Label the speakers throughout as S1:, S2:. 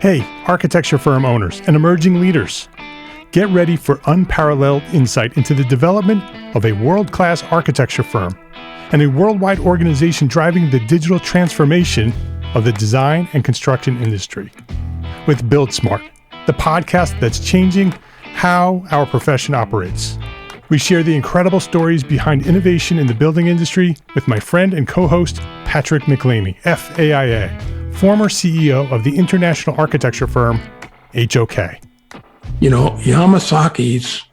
S1: Hey, architecture firm owners and emerging leaders. Get ready for unparalleled insight into the development of a world-class architecture firm and a worldwide organization driving the digital transformation of the design and construction industry. With Build Smart, the podcast that's changing how our profession operates. We share the incredible stories behind innovation in the building industry with my friend and co-host, Patrick McLeamy, FAIA, former CEO of the international architecture firm, HOK.
S2: You know, Yamasaki's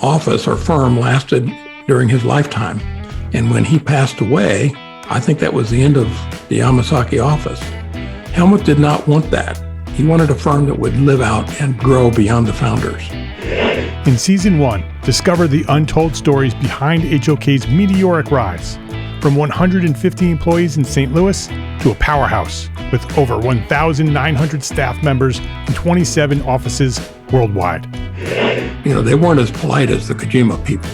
S2: office or firm lasted during his lifetime. And when he passed away, I think that was the end of the Yamasaki office. Helmut did not want that. He wanted a firm that would live out and grow beyond the founders.
S1: In Season 1, discover the untold stories behind HOK's meteoric rise, from 150 employees in St. Louis to a powerhouse with over 1,900 staff members and 27 offices worldwide.
S2: You know, they weren't as polite as the Kojima people.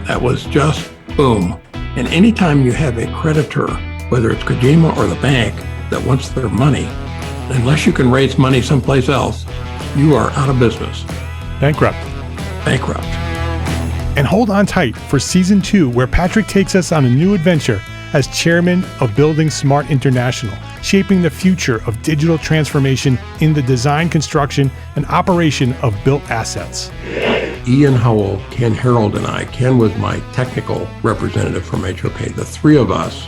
S2: That was just boom. And anytime you have a creditor, whether it's Kojima or the bank, that wants their money, unless you can raise money someplace else, you are out of business.
S1: Bankrupt. And hold on tight for Season 2, where Patrick takes us on a new adventure as chairman of Building Smart International, shaping the future of digital transformation in the design, construction, and operation of built assets.
S2: Ian Howell, Ken Harold, and I, Ken was my technical representative from HOK. The three of us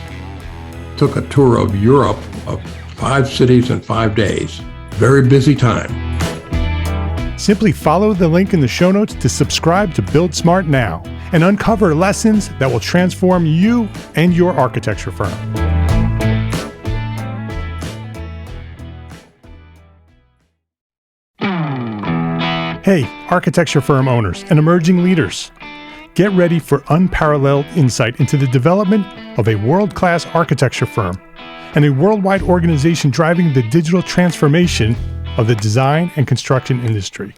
S2: took a tour of Europe of 5 cities in 5 days. Very busy time.
S1: Simply follow the link in the show notes to subscribe to Build Smart now and uncover lessons that will transform you and your architecture firm. Hey, architecture firm owners and emerging leaders. Get ready for unparalleled insight into the development of a world-class architecture firm and a worldwide organization driving the digital transformation of the design and construction industry.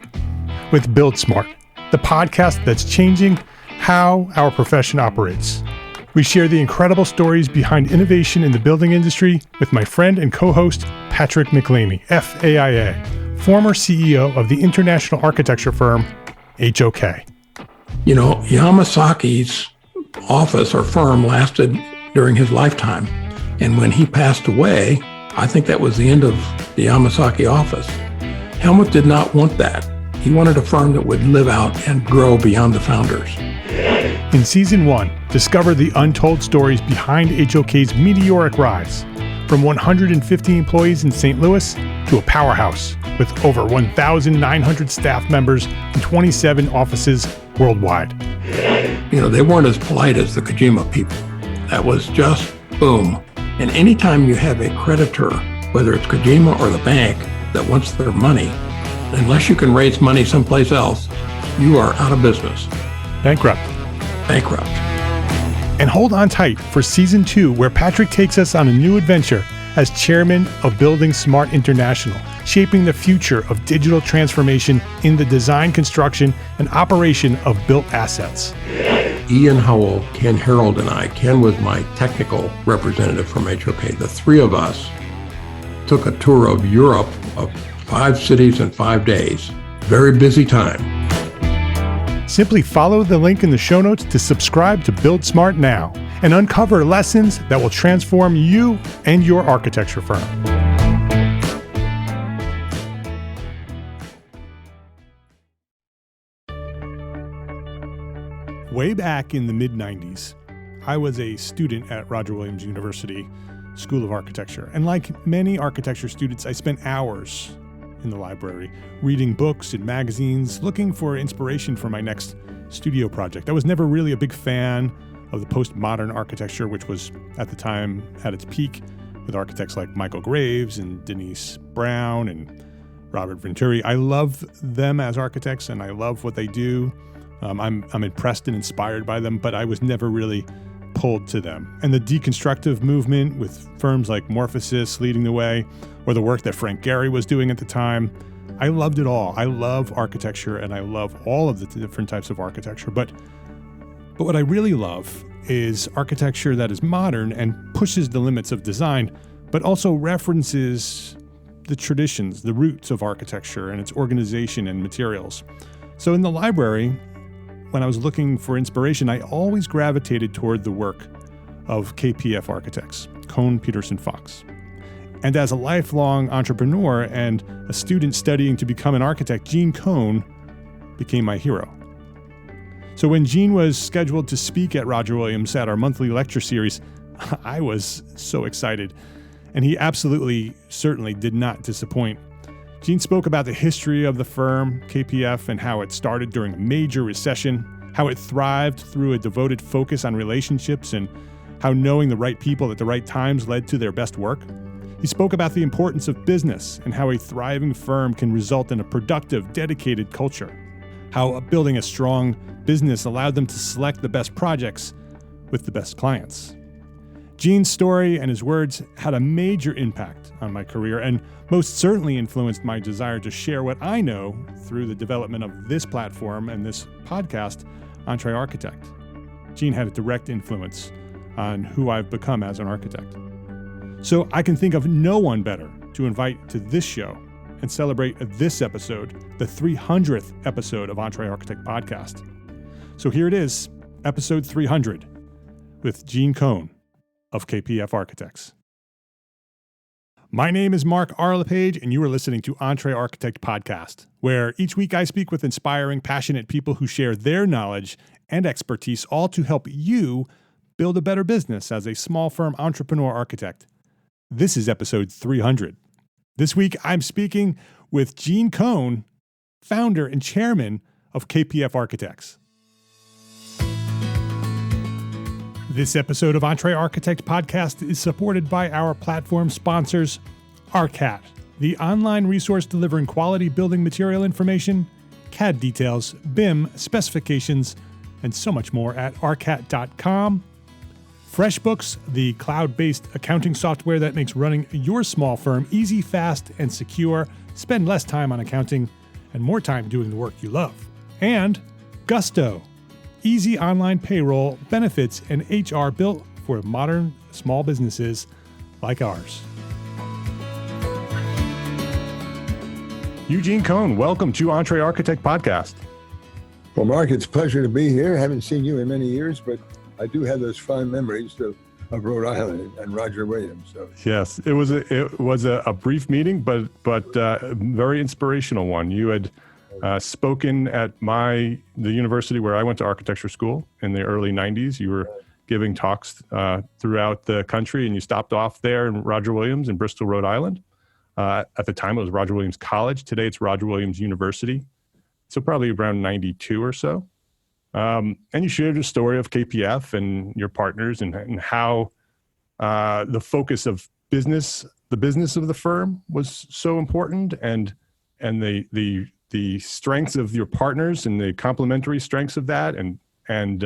S1: With Build Smart, the podcast that's changing how our profession operates. We share the incredible stories behind innovation in the building industry with my friend and co-host, Patrick McLeamy, FAIA, former CEO of the international architecture firm, HOK.
S2: You know, Yamasaki's office or firm lasted during his lifetime. And when he passed away, I think that was the end of the Yamasaki office. Helmut did not want that. He wanted a firm that would live out and grow beyond the founders.
S1: In Season 1, discover the untold stories behind HOK's meteoric rise, from 150 employees in St. Louis to a powerhouse with over 1,900 staff members and 27 offices worldwide.
S2: You know, they weren't as polite as the Kojima people. That was just boom. And anytime you have a creditor, whether it's Kojima or the bank, that wants their money, unless you can raise money someplace else, you are out of business.
S1: Bankrupt. And hold on tight for Season 2, where Patrick takes us on a new adventure as chairman of Building Smart International, shaping the future of digital transformation in the design, construction, and operation of built assets.
S2: Ian Howell, Ken Harold, and I, Ken was my technical representative from HOK. The three of us took a tour of Europe of 5 cities in 5 days. Very busy time.
S1: Simply follow the link in the show notes to subscribe to Build Smart now and uncover lessons that will transform you and your architecture firm. Way back in the mid-90s, I was a student at Roger Williams University School of Architecture. And like many architecture students, I spent hours in the library reading books and magazines, looking for inspiration for my next studio project. I was never really a big fan of the postmodern architecture, which was at the time at its peak with architects like Michael Graves and Denise Brown and Robert Venturi. I love them as architects and I love what they do. I'm impressed and inspired by them, but I was never really pulled to them. And the deconstructive movement with firms like Morphosis leading the way, or the work that Frank Gehry was doing at the time, I loved it all. I love architecture and I love all of the different types of architecture. But what I really love is architecture that is modern and pushes the limits of design, but also references the traditions, the roots of architecture and its organization and materials. So in the library, when I was looking for inspiration, I always gravitated toward the work of KPF architects, Kohn, Peterson, Fox. And as a lifelong entrepreneur and a student studying to become an architect, Gene Kohn became my hero. So when Gene was scheduled to speak at Roger Williams at our monthly lecture series, I was so excited. And he certainly did not disappoint. Gene spoke about the history of the firm, KPF, and how it started during a major recession, how it thrived through a devoted focus on relationships, and how knowing the right people at the right times led to their best work. He spoke about the importance of business and how a thriving firm can result in a productive, dedicated culture, how building a strong business allowed them to select the best projects with the best clients. Gene's story and his words had a major impact on my career and most certainly influenced my desire to share what I know through the development of this platform and this podcast, EntreArchitect. Gene had a direct influence on who I've become as an architect. So I can think of no one better to invite to this show and celebrate this episode, the 300th episode of EntreArchitect podcast. So here it is, episode 300 with Gene Kohn of KPF Architects. My name is Mark R. LePage, and you are listening to EntreArchitect podcast, where each week I speak with inspiring, passionate people who share their knowledge and expertise, all to help you build a better business as a small firm entrepreneur architect. This is episode 300. This week, I'm speaking with Gene Kohn, founder and chairman of KPF Architects. This episode of EntreArchitect podcast is supported by our platform sponsors, ARCAT, the online resource delivering quality building material information, CAD details, BIM specifications, and so much more at arcat.com. FreshBooks, the cloud-based accounting software that makes running your small firm easy, fast, and secure. Spend less time on accounting and more time doing the work you love. And Gusto, easy online payroll, benefits, and HR built for modern small businesses like ours. Eugene Kohn, welcome to EntreArchitect podcast.
S3: Well, Mark, it's a pleasure to be here. I haven't seen you in many years, but I do have those fond memories of Rhode Island and Roger Williams. So.
S1: Yes, it was a brief meeting, but a very inspirational one. You had spoken at the university where I went to architecture school in the early 90s. You were giving talks throughout the country, and you stopped off there in Roger Williams in Bristol, Rhode Island. At the time, it was Roger Williams College. Today, it's Roger Williams University. So probably around 92 or so. And you shared a story of KPF and your partners and how the focus of business, the business of the firm was so important, and the strengths of your partners and the complementary strengths of that, and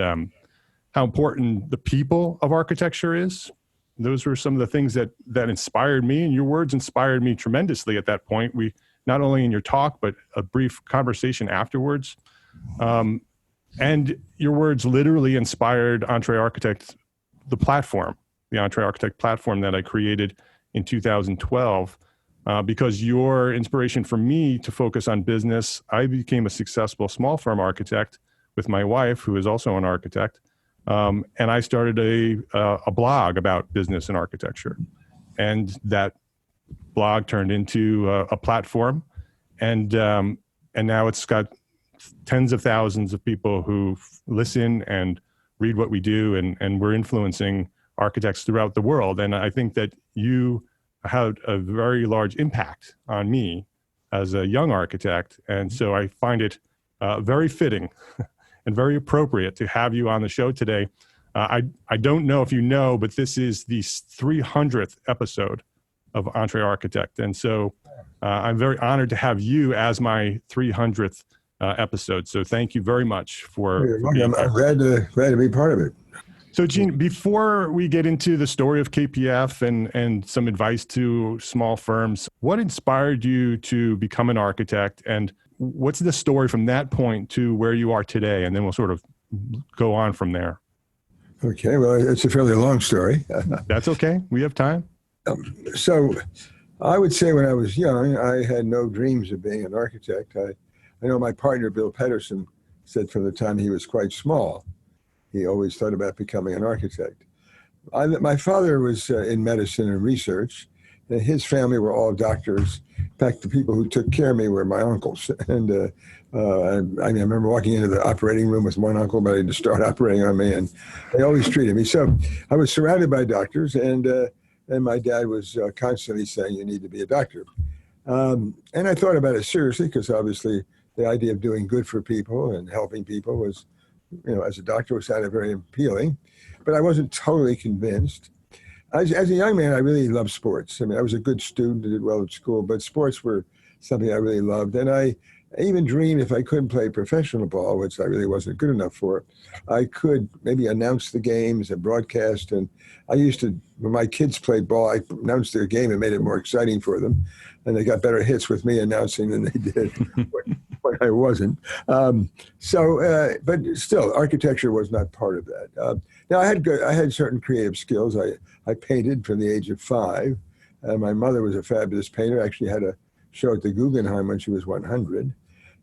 S1: how important the people of architecture is. Those were some of the things that inspired me, and your words inspired me tremendously at that point. We not only in your talk, but a brief conversation afterwards. And your words literally inspired EntreArchitect, the platform, the EntreArchitect platform that I created in 2012. Because your inspiration for me to focus on business, I became a successful small firm architect with my wife, who is also an architect. And I started a blog about business and architecture. And that blog turned into a platform. And now it's got tens of thousands of people who listen and read what we do, and we're influencing architects throughout the world. And I think that you had a very large impact on me as a young architect. And so I find it very fitting and very appropriate to have you on the show today. I don't know if you know, but this is the 300th episode of EntreArchitect. And so I'm very honored to have you as my 300th episode. So thank you very much for
S3: I'm glad to be part of it.
S1: So Gene, before we get into the story of KPF and some advice to small firms, what inspired you to become an architect, and what's the story from that point to where you are today? And then we'll sort of go on from there.
S3: Okay, well, it's a fairly long story.
S1: That's okay. We have time.
S3: So I would say when I was young, I had no dreams of being an architect. I know my partner, Bill Pedersen, said from the time he was quite small, he always thought about becoming an architect. My father was in medicine and research, and his family were all doctors. In fact, the people who took care of me were my uncles. And I remember walking into the operating room with one uncle ready to start operating on me, and they always treated me. So I was surrounded by doctors, and my dad was constantly saying, "You need to be a doctor." And I thought about it seriously because obviously the idea of doing good for people and helping people was, as a doctor, was sounded very appealing. But I wasn't totally convinced. As a young man, I really loved sports. I mean, I was a good student, did well at school, but sports were something I really loved. And I even dreamed if I couldn't play professional ball, which I really wasn't good enough for, I could maybe announce the games and broadcast. And I used to, when my kids played ball, I announced their game and made it more exciting for them. And they got better hits with me announcing than they did when I wasn't. But still, architecture was not part of that. Now, I had certain creative skills. I painted from the age of 5. My mother was a fabulous painter. Actually had a show at the Guggenheim when she was 100.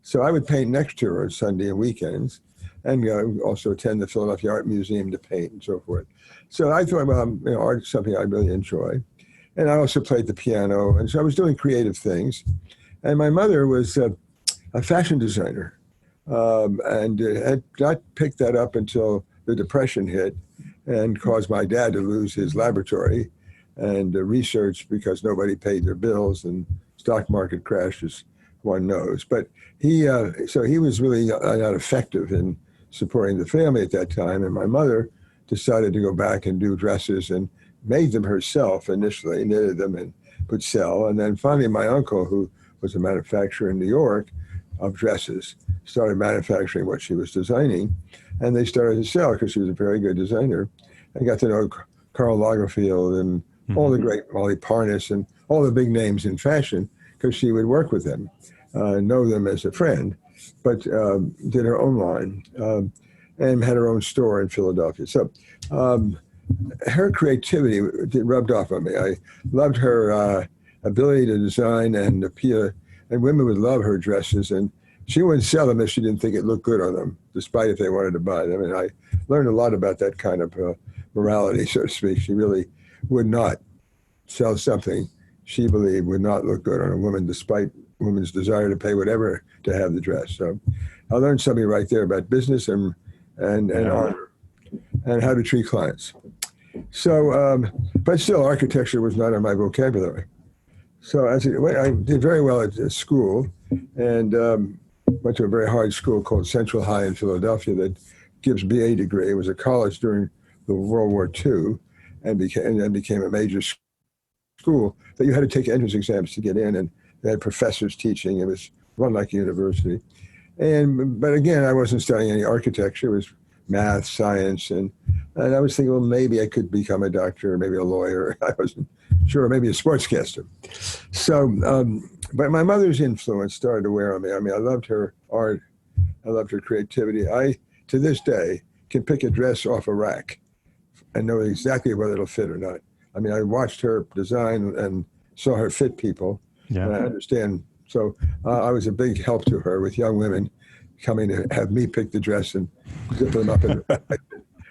S3: So I would paint next to her on Sunday and weekends, and also attend the Philadelphia Art Museum to paint and so forth. So I thought, well, art is something I really enjoy. And I also played the piano, and so I was doing creative things. And my mother was a fashion designer, and had not picked that up until the Depression hit and caused my dad to lose his laboratory and research because nobody paid their bills and stock market crashed, as one knows. But he was really not effective in supporting the family at that time. And my mother decided to go back and do dresses and made them herself initially, knitted them and would sell. And then finally, my uncle, who was a manufacturer in New York of dresses, started manufacturing what she was designing. And they started to sell because she was a very good designer. I got to know Karl Lagerfeld and all the great Molly Parnis and all the big names in fashion because she would work with them, know them as a friend, but did her own line and had her own store in Philadelphia. So her creativity rubbed off on me. I loved her ability to design and appear, and women would love her dresses, and she wouldn't sell them if she didn't think it looked good on them, despite if they wanted to buy them. And I learned a lot about that kind of morality, so to speak. She really would not sell something she believed would not look good on a woman, despite women's desire to pay whatever to have the dress. So I learned something right there about business and honor and how to treat clients. So, but still, architecture was not in my vocabulary. So I did very well at school, and went to a very hard school called Central High in Philadelphia that gives BA degree. It was a college during the World War II, and then became a major school that you had to take entrance exams to get in, and they had professors teaching. It was run like a university. But again, I wasn't studying any architecture. It was math, science, and I was thinking, well, maybe I could become a doctor, or maybe a lawyer. I wasn't sure, maybe a sportscaster. So, but my mother's influence started to wear on me. I mean, I loved her art. I loved her creativity. I, to this day, can pick a dress off a rack and know exactly whether it'll fit or not. I mean, I watched her design and saw her fit people, and I understand. So I was a big help to her with young women coming to have me pick the dress and zip them up.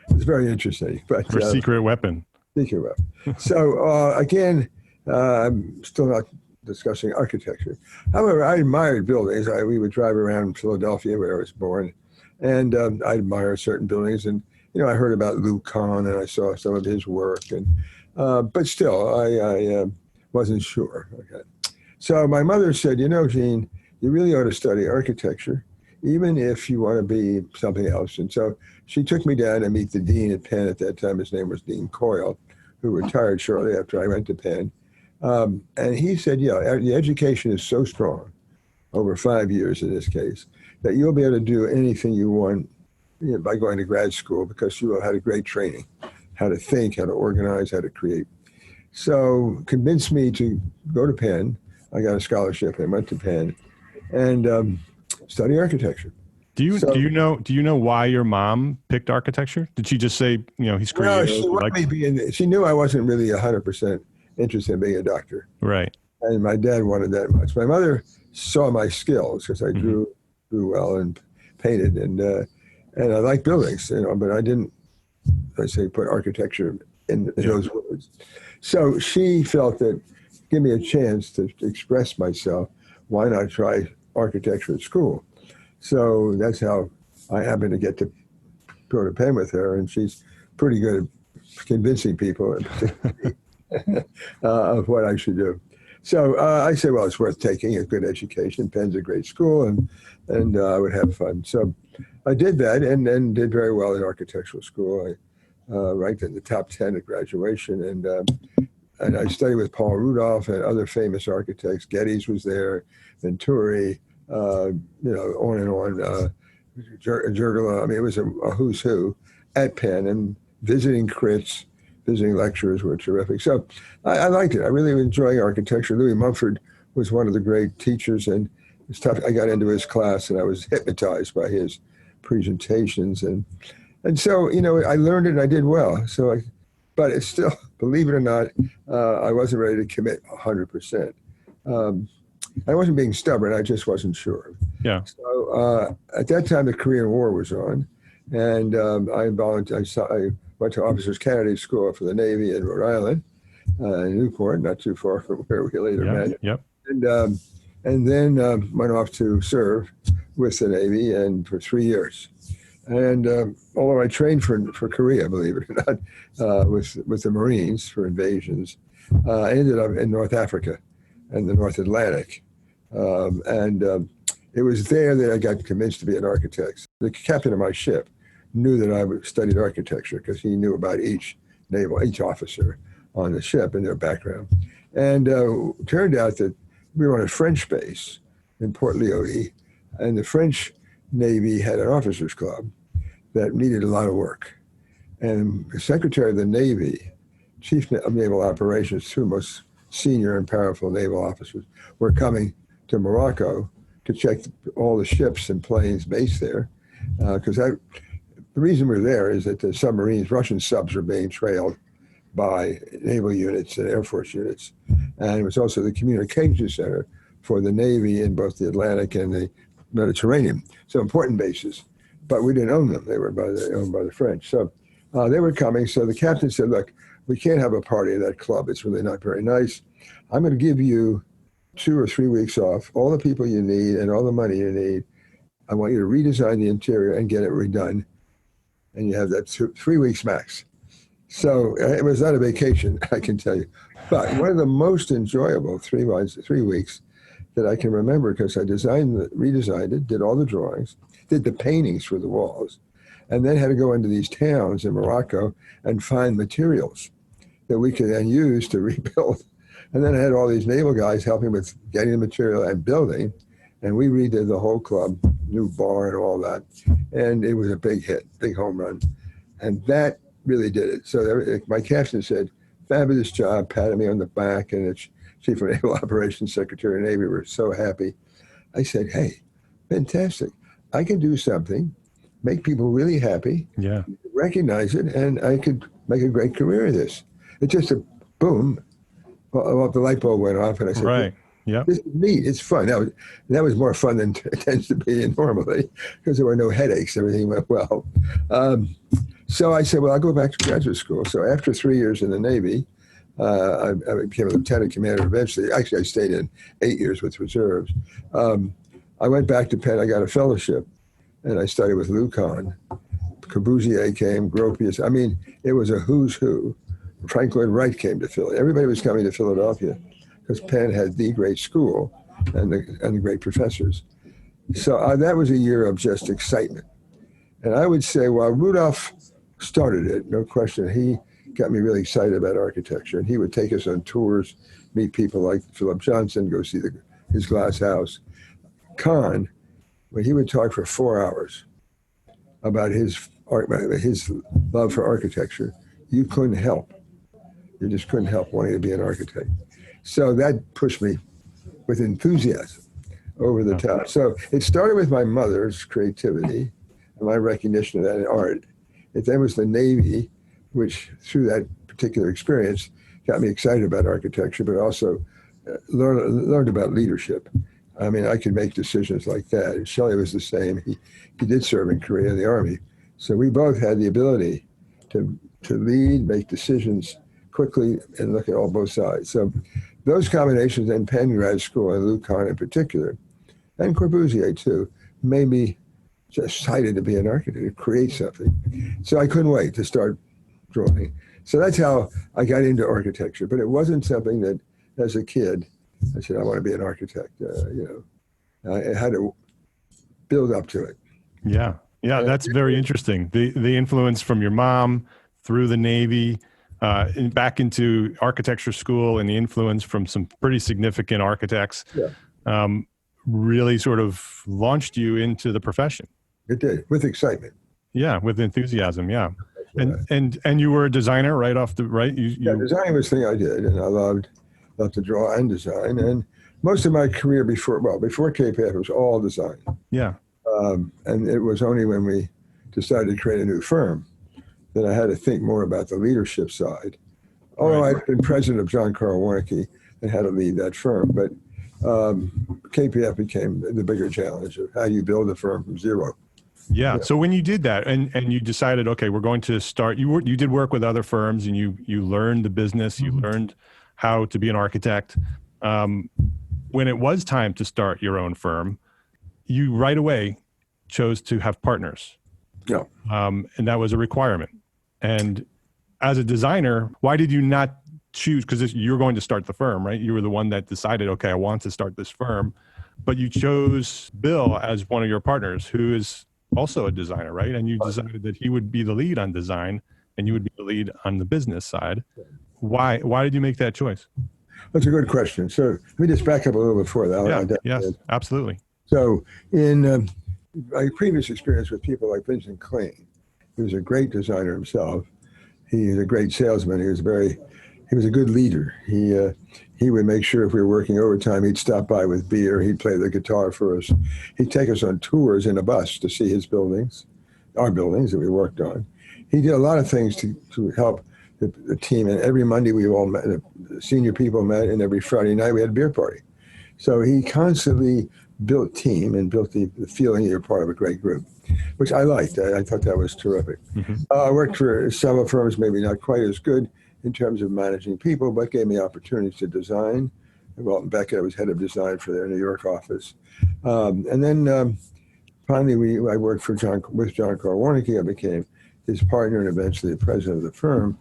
S3: It's very interesting. But
S1: her secret weapon.
S3: Secret weapon. So again, I'm still not discussing architecture. However, I admired buildings. We would drive around Philadelphia, where I was born, and I admire certain buildings. And I heard about Lou Kohn, and I saw some of his work, and but still, I wasn't sure. Okay. So my mother said, Gene, you really ought to study architecture, even if you want to be something else. And so she took me down to meet the dean at Penn at that time. His name was Dean Coyle, who retired shortly after I went to Penn. And he said, the education is so strong, over 5 years in this case, that you'll be able to do anything you want by going to grad school, because you will have had a great training, how to think, how to organize, how to create. So convinced me to go to Penn. I got a scholarship and went to Penn and study architecture.
S1: Do you know why your mom picked architecture? Did she just say, he's creative?
S3: No, she knew I wasn't really 100% interested in being a doctor.
S1: Right.
S3: And my dad wanted that much. My mother saw my skills because I drew well and painted, and I like buildings, but I didn't, I say, put architecture in those words. So she felt that, give me a chance to express myself. Why not try architecture at school? So that's how I happened to get to go to Penn with her, and she's pretty good at convincing people of what I should do. So I said, well, it's worth taking, a good education. Penn's a great school, and I would have fun. So I did that, and did very well in architectural school. I ranked in the top 10 at graduation, and I studied with Paul Rudolph and other famous architects. Geddes was there, Venturi, on and on. Jurgala. I mean, it was a who's who at Penn, and visiting crits, visiting lecturers were terrific. So I liked it. I really enjoyed architecture. Louis Mumford was one of the great teachers, and it's tough. I got into his class, and I was hypnotized by his presentations, and so I learned it and I did well. But it's still, believe it or not, I wasn't ready to commit 100%. I wasn't being stubborn. I just wasn't sure.
S1: Yeah.
S3: So at that time, the Korean War was on, and I volunteered. I went to Officers Candidate School for the Navy in Rhode Island, in Newport, not too far from where we later met.
S1: Yep.
S3: And then went off to serve with the Navy, and for 3 years. And although I trained for Korea, believe it or not, with the Marines for invasions, I ended up in North Africa and the North Atlantic. It was there that I got convinced to be an architect. The captain of my ship knew that I studied architecture because he knew about each officer on the ship and their background. And turned out that we were on a French base in Port Leahy, and the French Navy had an officers club that needed a lot of work. And the Secretary of the Navy, Chief of Naval Operations, two most senior and powerful naval officers, were coming to Morocco to check all the ships and planes based there. Because the reason we're there is that the submarines, Russian subs, were being trailed by naval units and Air Force units. And it was also the communication center for the Navy in both the Atlantic and the Mediterranean. So important bases, but we didn't own them. They were owned by the French. So they were coming. So the captain said, look, we can't have a party at that club. It's really not very nice. I'm going to give you 2 or 3 weeks off, all the people you need and all the money you need. I want you to redesign the interior and get it redone. And you have that 3 weeks max. So it was not a vacation, I can tell you. But one of the most enjoyable 3 weeks that I can remember, because I redesigned it, did all the drawings, did the paintings for the walls, and then had to go into these towns in Morocco and find materials that we could then use to rebuild. And then I had all these naval guys helping with getting the material and building, and we redid the whole club, new bar and all that. And it was a big hit, big home run. And that really did it. So my captain said, fabulous job, patted me on the back, and the Chief of Naval Operations, Secretary of the Navy were so happy. I said, hey, fantastic. I can do something, make people really happy, recognize it, and I could make a great career of this. It's just a boom. Well, the light bulb went off, and I said,
S1: right. Yeah,
S3: this is neat. It's fun. That was more fun than it tends to be normally, because there were no headaches. Everything went well. So I said, well, I'll go back to graduate school. So after 3 years in the Navy, I became a lieutenant commander eventually. Actually, I stayed in 8 years with reserves. I went back to Penn. I got a fellowship, and I studied with Lou Kohn. Corbusier came, Gropius. I mean, it was a who's who. Frank Lloyd Wright came to Philly. Everybody was coming to Philadelphia because Penn had the great school and the great professors. So that was a year of just excitement. And I would say, while Rudolph started it, no question, he got me really excited about architecture. And he would take us on tours, meet people like Philip Johnson, go see his glass house. Kohn, when he would talk for 4 hours about his love for architecture, you couldn't help. You just couldn't help wanting to be an architect. So that pushed me with enthusiasm over the top. So it started with my mother's creativity and my recognition of that in art. It then was the Navy, which through that particular experience got me excited about architecture, but also learned about leadership. I mean, I could make decisions like that. Shelley was the same. He did serve in Korea in the Army. So we both had the ability to lead, make decisions quickly, and look at both sides. So those combinations in Penn grad school and Luke Kohn in particular, and Corbusier too, made me just excited to be an architect, to create something. So I couldn't wait to start drawing. So that's how I got into architecture. But it wasn't something that, as a kid, I said, I want to be an architect. I had to build up to it.
S1: Yeah. Yeah, that's very interesting. The influence from your mom through the Navy, back into architecture school, and the influence from some pretty significant architects really sort of launched you into the profession.
S3: It did, with excitement.
S1: Yeah, with enthusiasm, yeah. And you were a designer right off the, right?
S3: Design was the thing I did, and I loved to draw and design. And most of my career before KPF was all design.
S1: Yeah.
S3: And it was only when we decided to create a new firm that I had to think more about the leadership side. Although I'd been president of John Carl Warnke and had to lead that firm, but KPF became the bigger challenge of how you build a firm from zero.
S1: Yeah. So when you did that and you decided, okay, we're going to start, you did work with other firms and you learned the business, you learned how to be an architect. When it was time to start your own firm, you right away chose to have partners.
S3: Yeah.
S1: And that was a requirement. And as a designer, why did you not choose? Because you're going to start the firm, right? You were the one that decided, okay, I want to start this firm, but you chose Bill as one of your partners, who is also a designer, right? And you decided that he would be the lead on design and you would be the lead on the business side. Why did you make that choice?
S3: That's a good question. So let me just back up a little before that.
S1: Yes, absolutely.
S3: So in my previous experience with people like Vincent Klein, he was a great designer himself. He was a great salesman. He was a good leader. He would make sure if we were working overtime, he'd stop by with beer. He'd play the guitar for us. He'd take us on tours in a bus to see his buildings, our buildings that we worked on. He did a lot of things to help the team. And every Monday we all met, the senior people met, and every Friday night we had a beer party. So he constantly built team and built the feeling you're part of a great group, which I liked. I thought that was terrific. Mm-hmm. I worked for several firms, maybe not quite as good in terms of managing people, but gave me opportunities to design. Walton Beckett, I was head of design for their New York office. And then finally, I worked with John Carl Warnke. I became his partner and eventually the president of the firm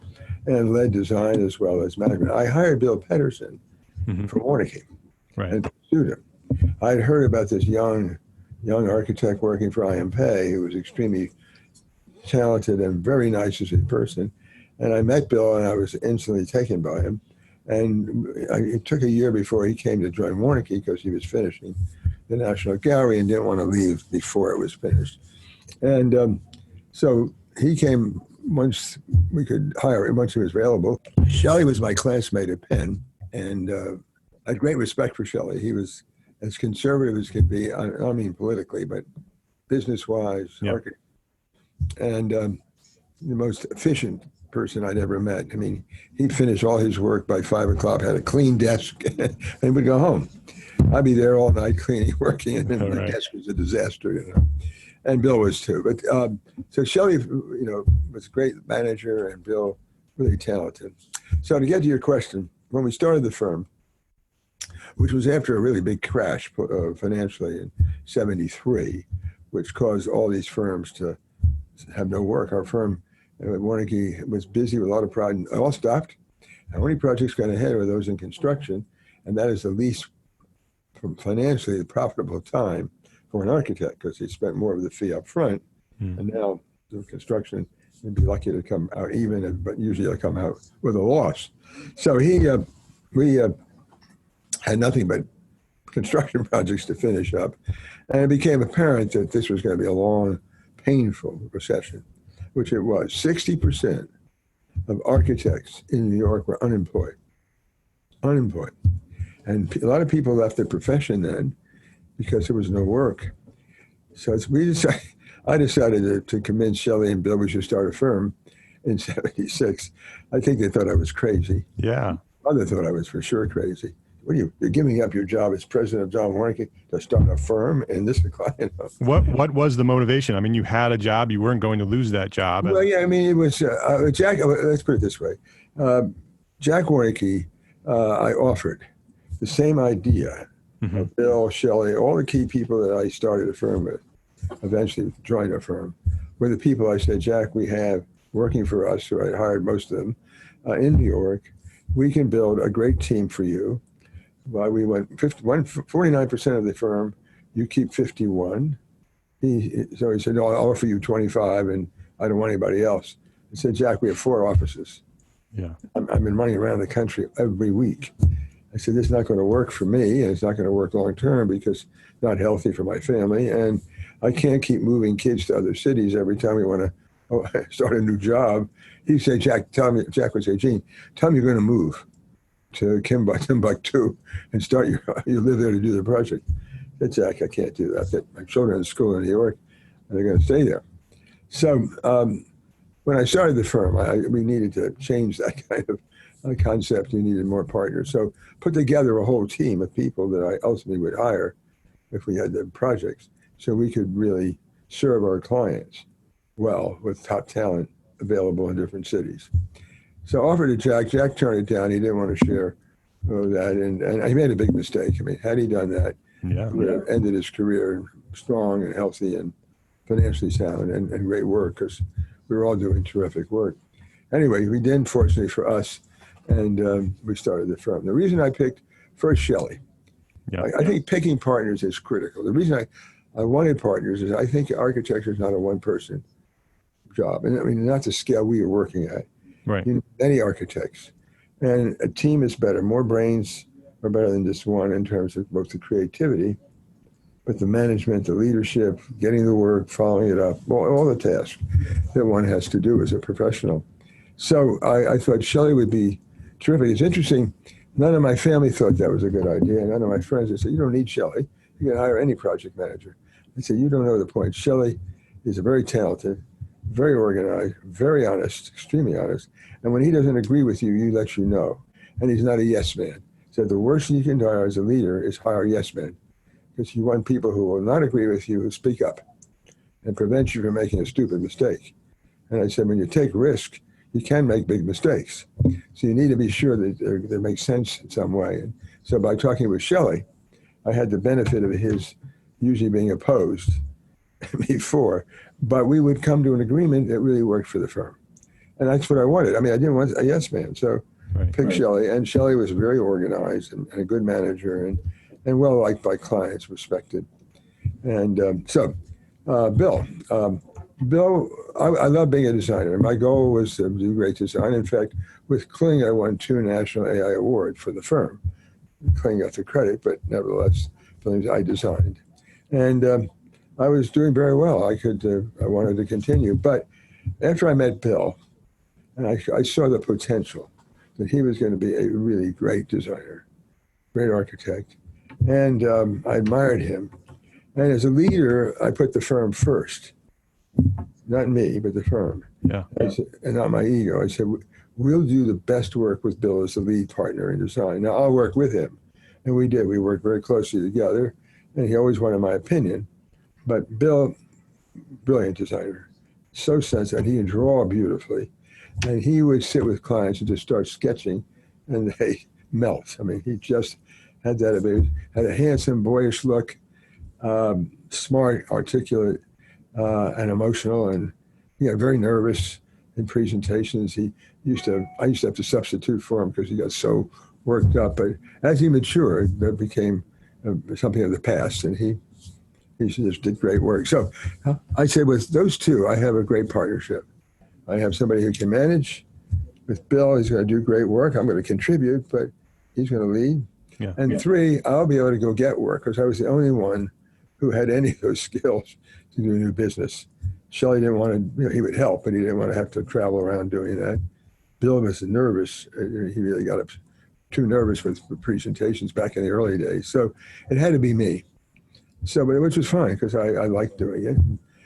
S3: and led design as well as management. I hired Bill Pedersen from Warnke and pursued him. I'd heard about this young architect working for IM Pei who was extremely talented and very nice as a person. And I met Bill and I was instantly taken by him. And it took a year before he came to join Warnke because he was finishing the National Gallery and didn't want to leave before it was finished. And so he came once we could hire him, once he was available. Shelley was my classmate at Penn, and I had great respect for Shelley. He was as conservative as could be, I don't mean politically, but business-wise, and the most efficient person I'd ever met. I mean, he'd finish all his work by 5 o'clock, had a clean desk, and would go home. I'd be there all night cleaning, working, and then the desk was a disaster, you know. And Bill was too. But so Shelley, was a great manager, and Bill really talented. So to get to your question, when we started the firm, which was after a really big crash financially in '73, which caused all these firms to have no work. Our firm, Warnke, was busy with a lot of projects. All stopped. The only projects got ahead were those in construction, and that is the least financially profitable time for an architect because he spent more of the fee up front. And now the construction would be lucky to come out even, but usually they'll come out with a loss. So we had nothing but construction projects to finish up. And it became apparent that this was going to be a long, painful recession, which it was. 60% of architects in New York were unemployed. And a lot of people left their profession then because there was no work. So I decided to convince Shelley and Bill we should start a firm in '76. I think they thought I was crazy.
S1: Yeah.
S3: Mother thought I was for sure crazy. you're giving up your job as president of John Warnke to start a firm and this client.
S1: What was the motivation? I mean, you had a job, you weren't going to lose that job.
S3: Well, yeah, I mean, it was Jack. Let's put it this way: Jack Warnke, I offered the same idea. Bill, Shelley, all the key people that I started a firm with, eventually joined a firm, were the people I said, Jack, we have working for us, who I hired most of them in New York. We can build a great team for you. Well, we went 49% of the firm, you keep 51. So he said, no, I'll offer you 25 and I don't want anybody else. I said, Jack, we have 4 offices.
S1: Yeah.
S3: I've been running around the country every week. I said, this is not going to work for me, and it's not going to work long term because it's not healthy for my family. And I can't keep moving kids to other cities every time we want to start a new job. He'd say, Jack would say, Gene, tell me you're going to move to Timbuktu and start you live there to do the project. I said, Jack, I can't do that. My children are in school in New York, and they're going to stay there. So when I started the firm, we needed to change that kind of concept. We needed more partners. So put together a whole team of people that I ultimately would hire if we had the projects, so we could really serve our clients well with top talent available in different cities. So I offered to Jack. Jack turned it down. He didn't want to share that, and he made a big mistake. I mean, had he done that, he would have ended his career strong and healthy and financially sound and great work, because we were all doing terrific work. Anyway, we did, fortunately for us, and we started the firm. The reason I picked first Shelley, I think picking partners is critical. The reason I wanted partners is I think architecture is not a one-person job. And I mean, not the scale we were working at.
S1: Right.
S3: You need many architects. And a team is better. More brains are better than just one in terms of both the creativity, but the management, the leadership, getting the work, following it up, all the tasks that one has to do as a professional. So I thought Shelley would be terrific. It's interesting. None of my family thought that was a good idea. None of my friends, they said, you don't need Shelley. You can hire any project manager. I said, you don't know the point. Shelley is very talented, very organized, very honest, extremely honest. And when he doesn't agree with you, he lets you know. And he's not a yes man. So the worst thing you can do as a leader is hire yes men, because you want people who will not agree with you, who speak up and prevent you from making a stupid mistake. And I said, when you take risk, you can make big mistakes. So you need to be sure that they make sense in some way. And so by talking with Shelley, I had the benefit of his usually being opposed before, but we would come to an agreement that really worked for the firm. And that's what I wanted. I mean, I didn't want a yes man, so pick Shelley. And Shelley was very organized and a good manager and well liked by clients, respected. And Bill, I love being a designer. My goal was to do great design. In fact, with Kling, I won 2 national AI awards for the firm. Kling got the credit, but nevertheless, things I designed. And I was doing very well. I wanted to continue. But after I met Bill, and I saw the potential that he was going to be a really great designer, great architect, and I admired him. And as a leader, I put the firm first. Not me, but the firm.
S1: Yeah.
S3: And not my ego. I said, we'll do the best work with Bill as the lead partner in design. Now, I'll work with him. And we did. We worked very closely together. And he always wanted my opinion. But Bill, brilliant designer, so sensitive. He could draw beautifully. And he would sit with clients and just start sketching, and they melt. I mean, he just had that ability. Had a handsome, boyish look, smart, articulate, and emotional, and very nervous in presentations. I used to have to substitute for him because he got so worked up. But as he matured, that became something of the past, and he just did great work. So I say with those two, I have a great partnership. I have somebody who can manage. With Bill, he's going to do great work. I'm going to contribute, but he's going to lead.
S1: Yeah.
S3: And 3, I'll be able to go get work because I was the only one who had any of those skills to do new business. Shelley didn't want to, he would help, but he didn't want to have to travel around doing that. Bill was nervous. He really got too nervous with presentations back in the early days. So it had to be me. So, which was fine because I liked doing it.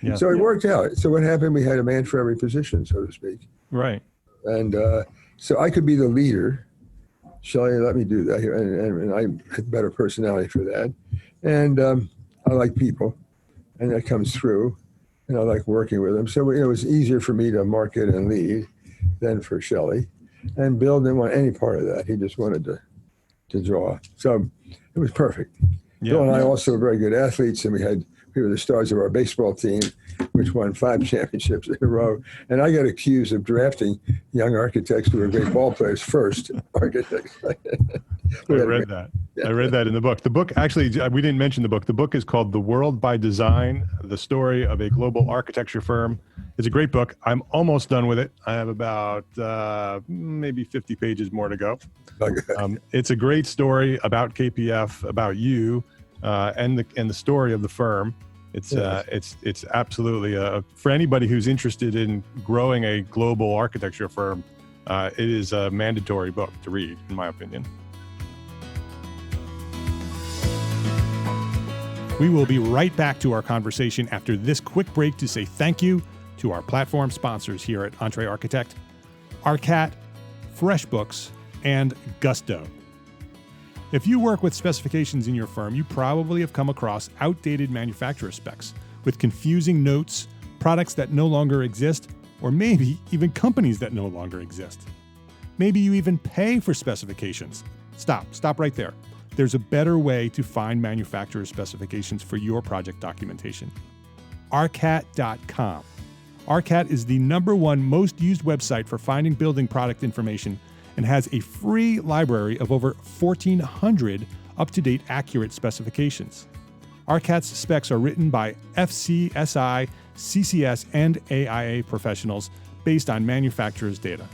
S3: Yeah. So it worked out. So what happened, we had a man for every position, so to speak.
S1: Right.
S3: And so I could be the leader. Shelley, let me do that here. And I had better personality for that. And I like people, and that comes through. And I like working with them. So it was easier for me to market and lead than for Shelley. And Bill didn't want any part of that. He just wanted to draw. So it was perfect. Yeah. Bill and I also were very good athletes, and we were the stars of our baseball team, which won 5 championships in a row. And I got accused of drafting young architects who were great ball players first. Architects.
S1: I read that. Yeah. I read that in the book. The book, actually, we didn't mention the book. The book is called The World by Design, The Story of a Global Architecture Firm. It's a great book. I'm almost done with it. I have about maybe 50 pages more to go. Okay. It's a great story about KPF, about you, and the story of the firm. It's absolutely for anybody who's interested in growing a global architecture firm. It is a mandatory book to read, in my opinion. We will be right back to our conversation after this quick break to say thank you to our platform sponsors here at EntreArchitect, ARCAT, FreshBooks, and Gusto. If you work with specifications in your firm, you probably have come across outdated manufacturer specs with confusing notes, products that no longer exist, or maybe even companies that no longer exist. Maybe you even pay for specifications. Stop right there. There's a better way to find manufacturer specifications for your project documentation. ARCAT.com. ARCAT is the #1 most used website for finding building product information and has a free library of over 1,400 up-to-date accurate specifications. ARCAT's specs are written by FCSI, CCS, and AIA professionals based on manufacturers' data.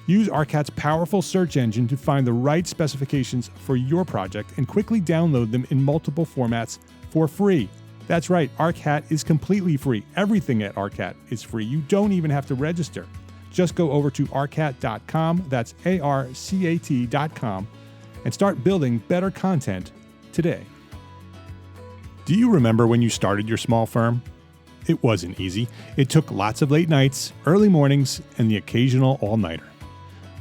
S1: Use ARCAT's powerful search engine to find the right specifications for your project and quickly download them in multiple formats for free. That's right, ARCAT is completely free. Everything at ARCAT is free. You don't even have to register. Just go over to arcat.com, that's ARCAT.com, and start building better content today. Do you remember when you started your small firm? It wasn't easy. It took lots of late nights, early mornings, and the occasional all-nighter.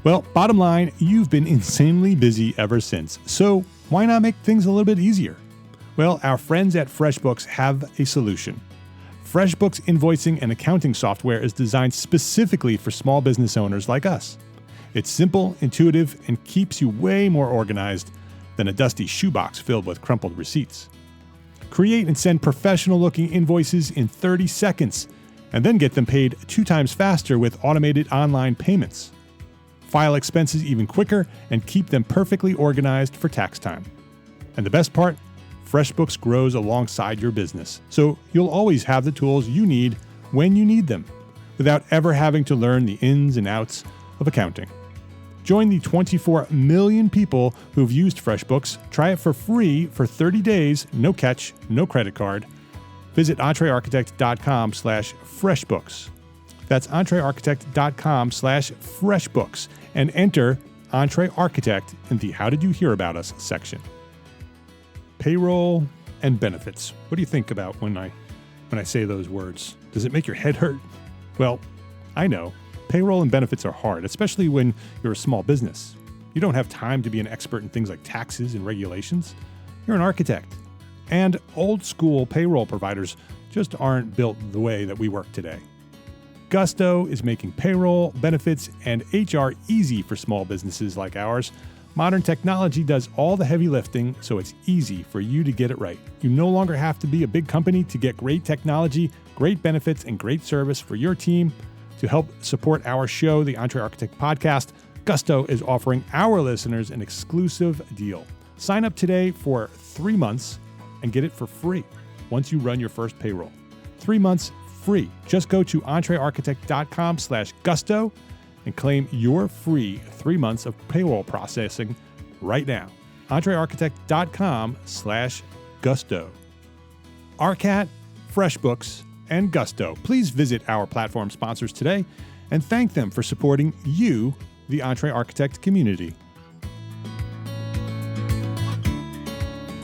S1: Well, bottom line, you've been insanely busy ever since. So why not make things a little bit easier? Well, our friends at FreshBooks have a solution. FreshBooks invoicing and accounting software is designed specifically for small business owners like us. It's simple, intuitive, and keeps you way more organized than a dusty shoebox filled with crumpled receipts. Create and send professional-looking invoices in 30 seconds, and then get them paid 2 times faster with automated online payments. File expenses even quicker and keep them perfectly organized for tax time. And the best part? FreshBooks grows alongside your business, so you'll always have the tools you need when you need them, without ever having to learn the ins and outs of accounting. Join the 24 million people who've used FreshBooks. Try it for free for 30 days, no catch, no credit card. Visit EntreArchitect.com/FreshBooks. That's EntreArchitect.com/FreshBooks and enter EntreArchitect in the How Did You Hear About Us section. Payroll and benefits. What do you think about when I say those words? Does it make your head hurt? Well, I know. Payroll and benefits are hard, especially when you're a small business. You don't have time to be an expert in things like taxes and regulations. You're an architect. And old school payroll providers just aren't built the way that we work today. Gusto is making payroll, benefits, and HR easy for small businesses like ours. Modern technology does all the heavy lifting, so it's easy for you to get it right. You no longer have to be a big company to get great technology, great benefits, and great service for your team. To help support our show, the EntreArchitect podcast, Gusto is offering our listeners an exclusive deal. Sign up today for 3 months and get it for free once you run your first payroll. 3 months free. Just go to EntreArchitect.com/Gusto and claim your free 3 months of payroll processing right now. EntreArchitect.com/Gusto. ARCAT, FreshBooks, and Gusto. Please visit our platform sponsors today and thank them for supporting you, the EntreArchitect community.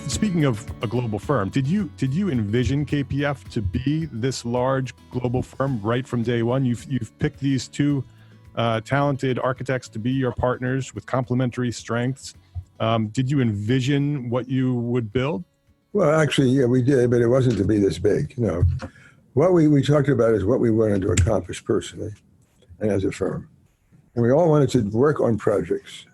S1: Speaking of a global firm, did you envision KPF to be this large global firm right from day one? You've picked these two talented architects to be your partners with complementary strengths. Did you envision what you would build?
S3: Well, actually, yeah, we did, but it wasn't to be this big. What we talked about is what we wanted to accomplish personally and as a firm. And we all wanted to work on projects,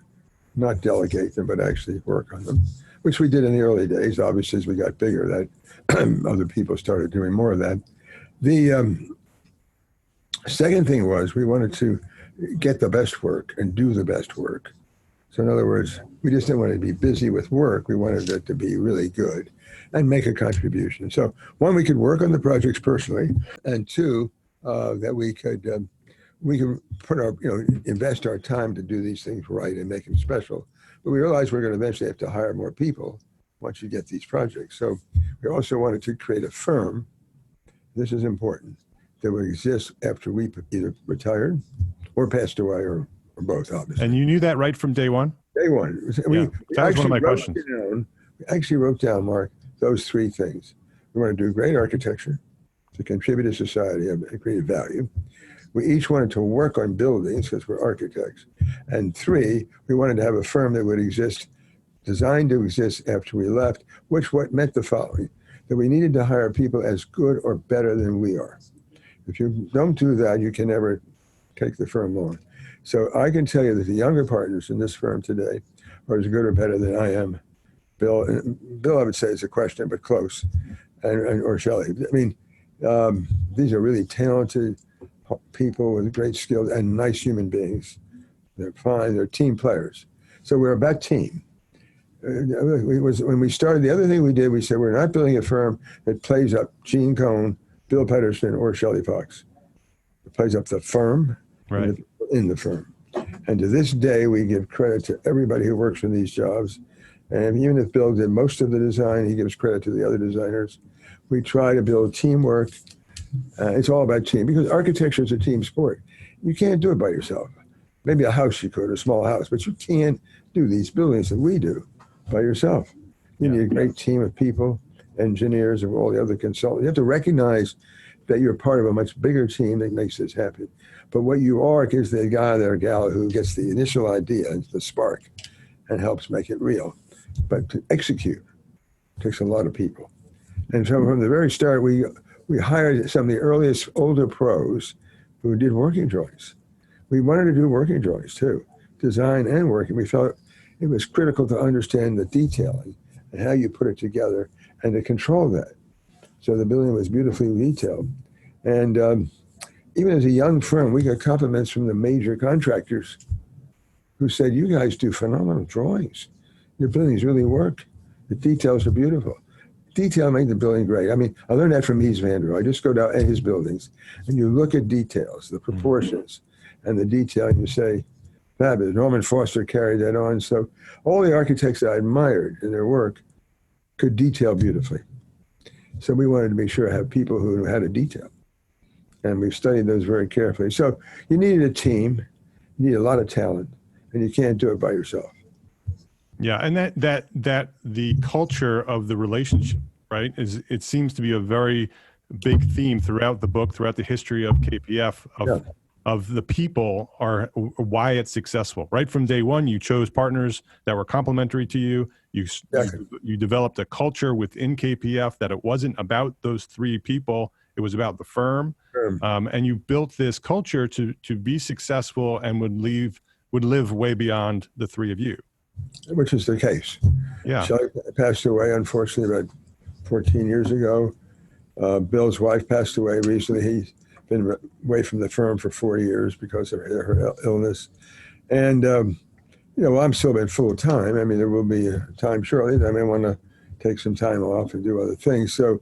S3: not delegate them, but actually work on them, which we did in the early days. Obviously, as we got bigger, that other people started doing more of that. The second thing was we wanted to get the best work and do the best work. So in other words, we just didn't want to be busy with work. We wanted it to be really good and make a contribution. So one, we could work on the projects personally, and two, that we could put our, invest our time to do these things right and make them special. But we realized we're going to eventually have to hire more people once you get these projects. So we also wanted to create a firm, this is important, that would exist after we either retired or passed away or both, obviously.
S1: And you knew that right from day one?
S3: Day one. We
S1: that was one of my questions.
S3: We actually wrote down, Mark, those three things. We want to do great architecture to contribute to society and create value. We each wanted to work on buildings because we're architects. And three, we wanted to have a firm that would exist, designed to exist after we left, which meant the following, that we needed to hire people as good or better than we are. If you don't do that, you can never take the firm on. So I can tell you that the younger partners in this firm today are as good or better than I am. Bill, I would say is a question, but close, or Shelley. I mean, these are really talented people with great skills and nice human beings. They're fine. They're team players. So we're about team. When we started, the other thing we did, we said we're not building a firm that plays up Gene Kohn, Bill Pedersen, or Shelley Fox. It plays up the firm,
S1: right,
S3: in the firm. And to this day, we give credit to everybody who works in these jobs. And even if Bill did most of the design, he gives credit to the other designers. We try to build teamwork. It's all about team, because architecture is a team sport. You can't do it by yourself. Maybe a house you could, a small house, but you can't do these buildings that we do by yourself. You need a great team of people, engineers, and all the other consultants. You have to recognize that you're part of a much bigger team that makes this happen. But what you are is the guy or gal who gets the initial idea, the spark, and helps make it real. But to execute takes a lot of people. And so from the very start, we hired some of the earliest older pros who did working drawings. We wanted to do working drawings too, design and working. We felt it was critical to understand the detailing and how you put it together and to control that. So the building was beautifully detailed. And even as a young firm, we got compliments from the major contractors who said, you guys do phenomenal drawings. Your buildings really work. The details are beautiful. Detail made the building great. I mean, I learned that from Mies van der Rohe. I just go down at his buildings and you look at details, the proportions and the detail, and you say, fabulous. Norman Foster carried that on. So all the architects I admired in their work could detail beautifully. So we wanted to make sure to have people who knew how to detail. And we've studied those very carefully. So you needed a team, you need a lot of talent, and you can't do it by yourself.
S1: Yeah, and that the culture of the relationship, right, it seems to be a very big theme throughout the book, throughout the history of KPF, of the people are why it's successful. Right from day one, you chose partners that were complementary to you. You developed a culture within KPF that it wasn't about those three people. It was about the firm. And you built this culture to be successful and would live way beyond the three of you.
S3: Which is the case.
S1: Yeah.
S3: Shelley passed away, unfortunately, about 14 years ago. Bill's wife passed away recently. He's been away from the firm for 4 years because of her illness. And, I'm still been full time. I mean, there will be a time shortly that I may want to take some time off and do other things. So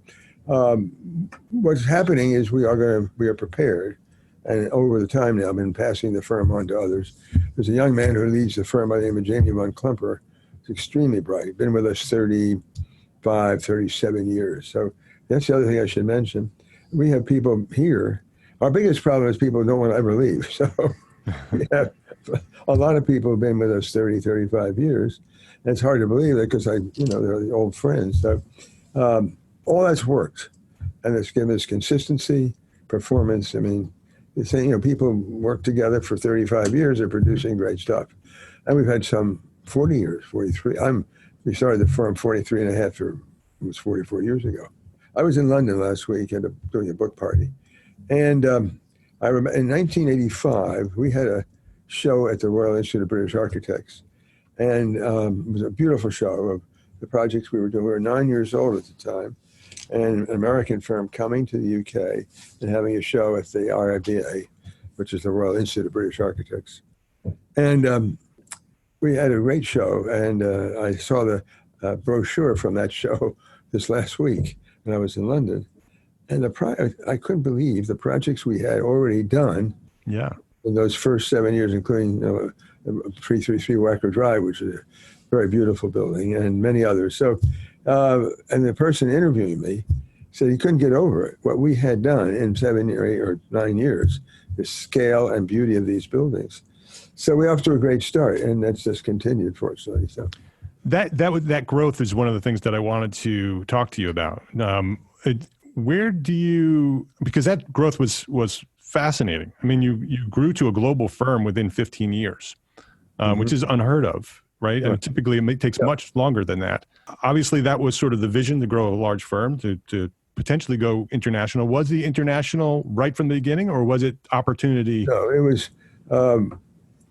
S3: what's happening is we are prepared. And over the time now, I've been passing the firm on to others. There's a young man who leads the firm by the name of Jamie von Klemper. He's extremely bright. Been with us 35, 37 years. So that's the other thing I should mention. We have people here. Our biggest problem is people don't want to ever leave. So we have a lot of people who've been with us 30, 35 years. And it's hard to believe it because they're the old friends. So all that's worked. And it's given us consistency, performance. I mean, the same, people work together for 35 years, they're producing great stuff. And we've had some 40 years, 43. We started the firm 43 and a half, or it was 44 years ago. I was in London last week doing a book party. And I remember in 1985, we had a show at the Royal Institute of British Architects. And it was a beautiful show of the projects we were doing. We were 9 years old at the time, and an American firm coming to the UK and having a show at the RIBA, which is the Royal Institute of British Architects. And we had a great show, and I saw the brochure from that show this last week when I was in London. And I couldn't believe the projects we had already done in those first 7 years, including 333 Wacker Drive, which is a very beautiful building, and many others. So, and the person interviewing me said he couldn't get over it, what we had done in 7 or 8 or 9 years, the scale and beauty of these buildings. So we're off to a great start, and that's just continued, fortunately. So
S1: that growth is one of the things that I wanted to talk to you about. Where do you, because that growth was fascinating. I mean, you grew to a global firm within 15 years, which is unheard of, right? And typically it takes much longer than that. Obviously, that was sort of the vision, to grow a large firm, to potentially go international. Was the international right from the beginning, or was it opportunity?
S3: No, it was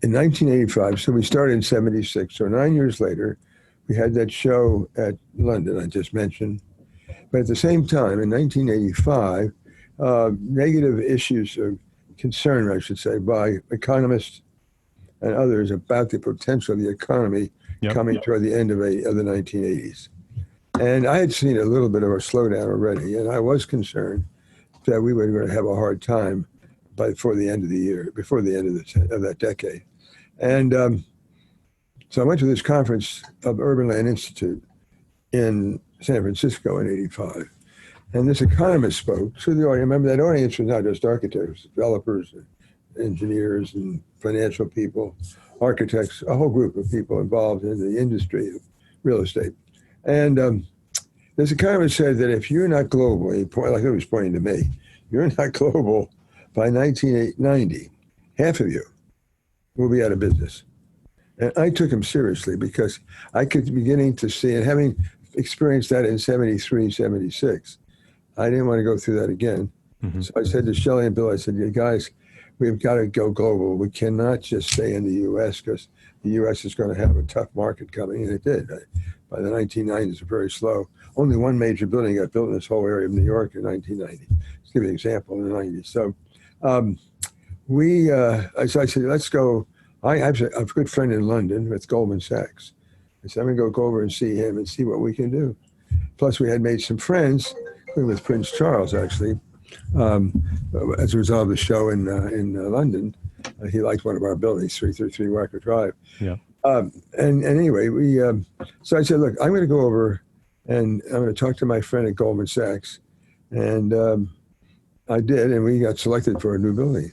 S3: in 1985. So we started in 76. So 9 years later, we had that show at London I just mentioned. But at the same time, in 1985, negative issues of concern, I should say, by economists and others about the potential of the economy coming toward the end of the 1980s. And I had seen a little bit of a slowdown already, and I was concerned that we were going to have a hard time before the end of the year, before the end of that decade. And so I went to this conference of Urban Land Institute in San Francisco in 85. And this economist spoke to the audience. Remember, that audience was not just architects, developers, engineers, and financial people, architects, a whole group of people involved in the industry of real estate. And this economist said that if you're not global, like he was pointing to me, you're not global by 1990, half of you will be out of business. And I took him seriously because I could be beginning to see, and having experienced that in 73, 76, I didn't want to go through that again. Mm-hmm. So I said to Shelley and Bill, I said, you guys, we've got to go global. We cannot just stay in the U.S. because the U.S. is going to have a tough market coming, and it did. By the 1990s, very slow. Only one major building got built in this whole area of New York in 1990. Let's give you an example in the 90s. So I said, let's go. I have a good friend in London with Goldman Sachs. I said, I'm going to go over and see him and see what we can do. Plus, we had made some friends, including with Prince Charles, actually, as a result of the show in London. He liked one of our buildings, 333 Wacker Drive.
S1: Yeah.
S3: And anyway, so I said, look, I'm going to go over and I'm going to talk to my friend at Goldman Sachs. And I did, and we got selected for a new building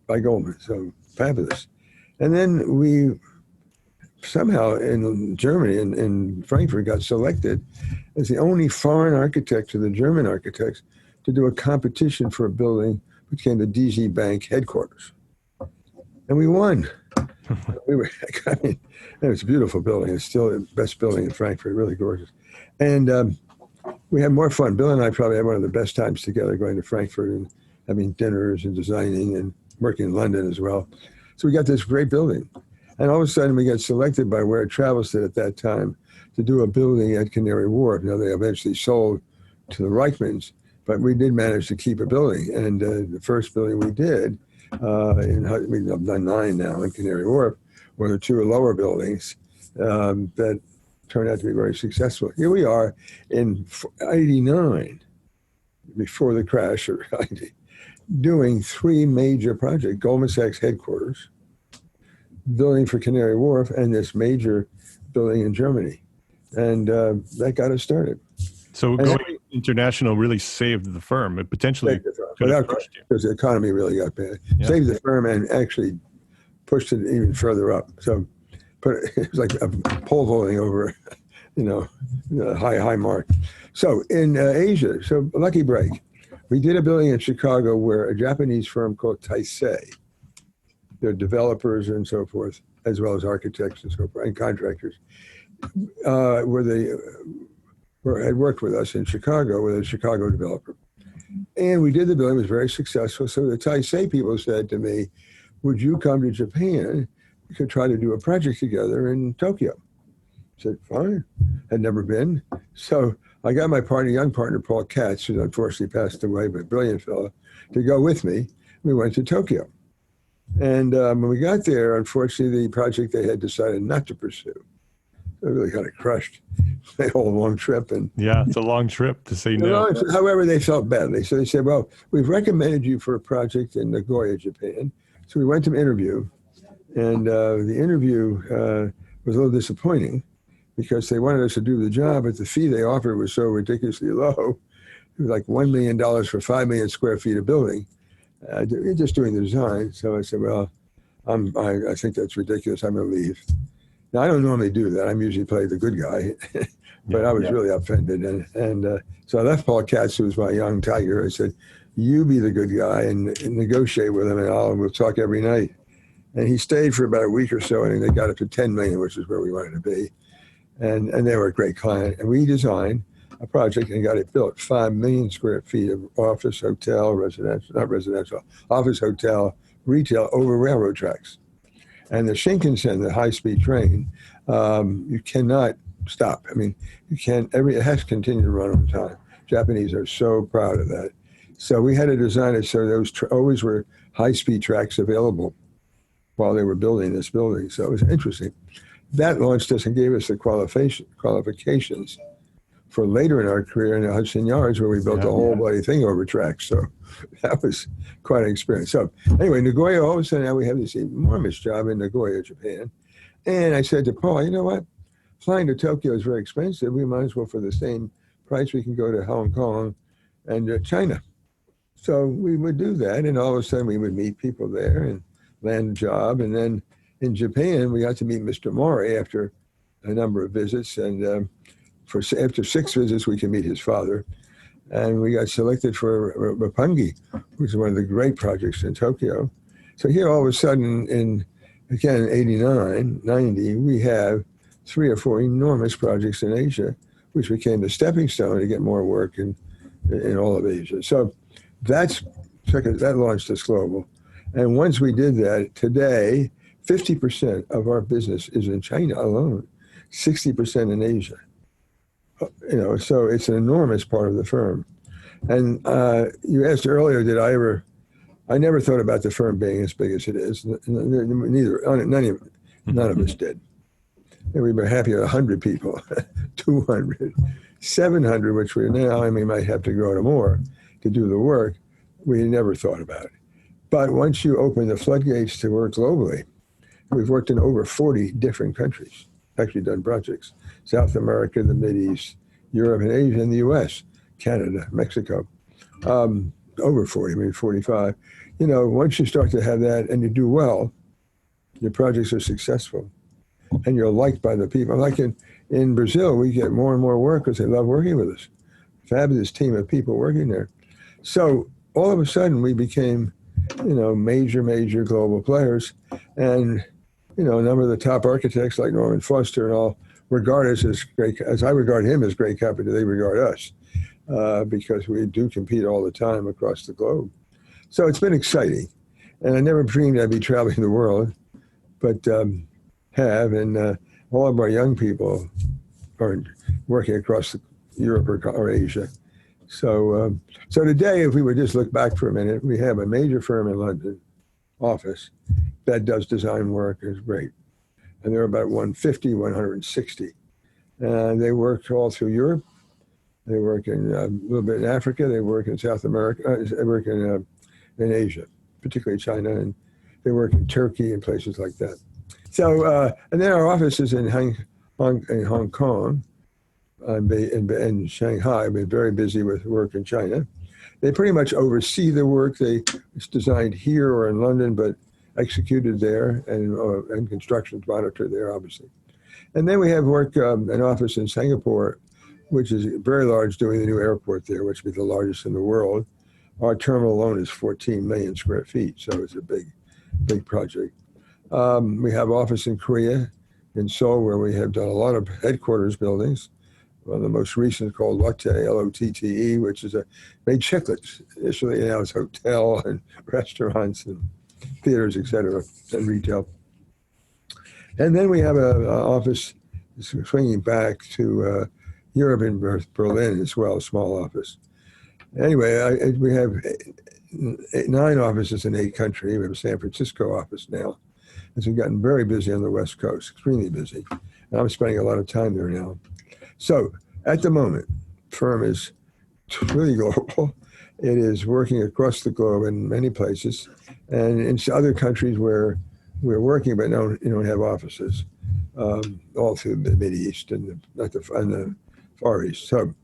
S3: by Goldman. So fabulous. And then we somehow in Germany, in Frankfurt, got selected as the only foreign architect to the German architects to do a competition for a building which became the DZ Bank headquarters. And we won. It was a beautiful building. It's still the best building in Frankfurt, really gorgeous. And we had more fun. Bill and I probably had one of the best times together going to Frankfurt and having dinners and designing and working in London as well. So we got this great building. And all of a sudden we got selected by Where It Travels did at that time to do a building at Canary Wharf. Now they eventually sold to the Reichmans, but we did manage to keep a building. And the first building we did, we've done 9 now in Canary Wharf, were the 2 lower buildings that turned out to be very successful. Here we are in 89, before the crash, or 90, doing 3 major projects: Goldman Sachs headquarters, building for Canary Wharf, and this major building in Germany. And that got us started.
S1: So going international really saved the firm. It potentially could have crushed you.
S3: Because the economy really got bad.
S1: Yeah.
S3: Saved the firm and actually pushed it even further up. So it was like a pole vaulting over, a high mark. So in Asia, so lucky break. We did a building in Chicago where a Japanese firm called Taisei, they're developers and so forth, as well as architects and so forth, and contractors, where they had worked with us in Chicago with a Chicago developer. And we did the building, it was very successful. So the Taisei people said to me, would you come to Japan? We could try to do a project together in Tokyo. I said, fine. Had never been. So I got my partner, young partner, Paul Katz, who unfortunately passed away, but a brilliant fellow, to go with me. We went to Tokyo. And when we got there, unfortunately, the project they had decided not to pursue. They really kind of crushed the whole long trip. And
S1: yeah, it's a long trip to say no.
S3: However, they felt badly. So they said, well, we've recommended you for a project in Nagoya, Japan. So we went to interview. And the interview was a little disappointing because they wanted us to do the job, but the fee they offered was so ridiculously low. It was like $1 million for 5 million square feet of building, just doing the design. So I said, well, I think that's ridiculous. I'm going to leave. Now, I don't normally do that. I'm usually play the good guy, but I was really offended. And so I left Paul Katz, who was my young tiger. I said, you be the good guy and negotiate with him, and we'll talk every night. And he stayed for about a week or so, and they got up to 10 million, which is where we wanted to be. And they were a great client. And we designed a project and got it built, 5 million square feet of office, hotel, office, hotel, retail over railroad tracks. And the Shinkansen, the high-speed train, you cannot stop. I mean, it has to continue to run on time. Japanese are so proud of that. So we had to design it so those always were high-speed tracks available while they were building this building. So it was interesting. That launched us and gave us the qualifications for later in our career in the Hudson Yards, where we built a whole bloody thing over tracks. So that was quite an experience. So anyway, Nagoya, all of a sudden now we have this enormous job in Nagoya, Japan. And I said to Paul, you know what? Flying to Tokyo is very expensive. We might as well, for the same price, we can go to Hong Kong and China. So we would do that. And all of a sudden we would meet people there and land a job. And then in Japan, we got to meet Mr. Mori after a number of visits. And after 6 visits, we could meet his father. And we got selected for Roppongi, which is one of the great projects in Tokyo. So here, all of a sudden, in 89, 90, we have 3 or 4 enormous projects in Asia, which became the stepping stone to get more work in all of Asia. So that launched us global. And once we did that, today, 50% of our business is in China alone, 60% in Asia. So it's an enormous part of the firm. And you asked earlier, I never thought about the firm being as big as it is. None of us did. And we were happy at 100 people, 200, 700, which we now, might have to grow to more to do the work. We never thought about it. But once you open the floodgates to work globally, we've worked in over 40 different countries, actually done projects. South America, the Mideast, Europe and Asia, and the US, Canada, Mexico, over 40, 45. Once you start to have that and you do well, your projects are successful and you're liked by the people. Like in Brazil, we get more and more work because they love working with us. Fabulous team of people working there. So all of a sudden we became, major global players. And, a number of the top architects like Norman Foster and all regard us as great, as I regard him as great company, they regard us because we do compete all the time across the globe. So it's been exciting. And I never dreamed I'd be traveling the world, but have. And all of our young people are working across Europe or Asia. So today, if we would just look back for a minute, we have a major firm in London office that does design work. Is great. And they're about 150, 160. They work all through Europe. They work in a little bit in Africa. They work in South America. They work in Asia, particularly China. And they work in Turkey and places like that. So, and then our office is in Hong Kong and Shanghai. I've been very busy with work in China. They pretty much oversee the work. It's designed here or in London, but executed there, and construction's monitored there, obviously. And then we have an office in Singapore, which is very large, doing the new airport there, which will be the largest in the world. Our terminal alone is 14 million square feet, so it's a big project. We have office in Korea, in Seoul, where we have done a lot of headquarters buildings. One of the most recent called Lotte, L-O-T-T-E, which is made chiclets. Initially, now it's hotel and restaurants and theaters, et cetera, and retail. And then we have an office swinging back to Europe in Berlin as well, a small office. Anyway, we have 9 offices in 8 countries. We have a San Francisco office now. And we've gotten very busy on the West Coast, extremely busy. And I'm spending a lot of time there now. So at the moment, firm is really global. It is working across the globe in many places, and in other countries where we're working but don't have offices, all through the Mideast and the Far East. So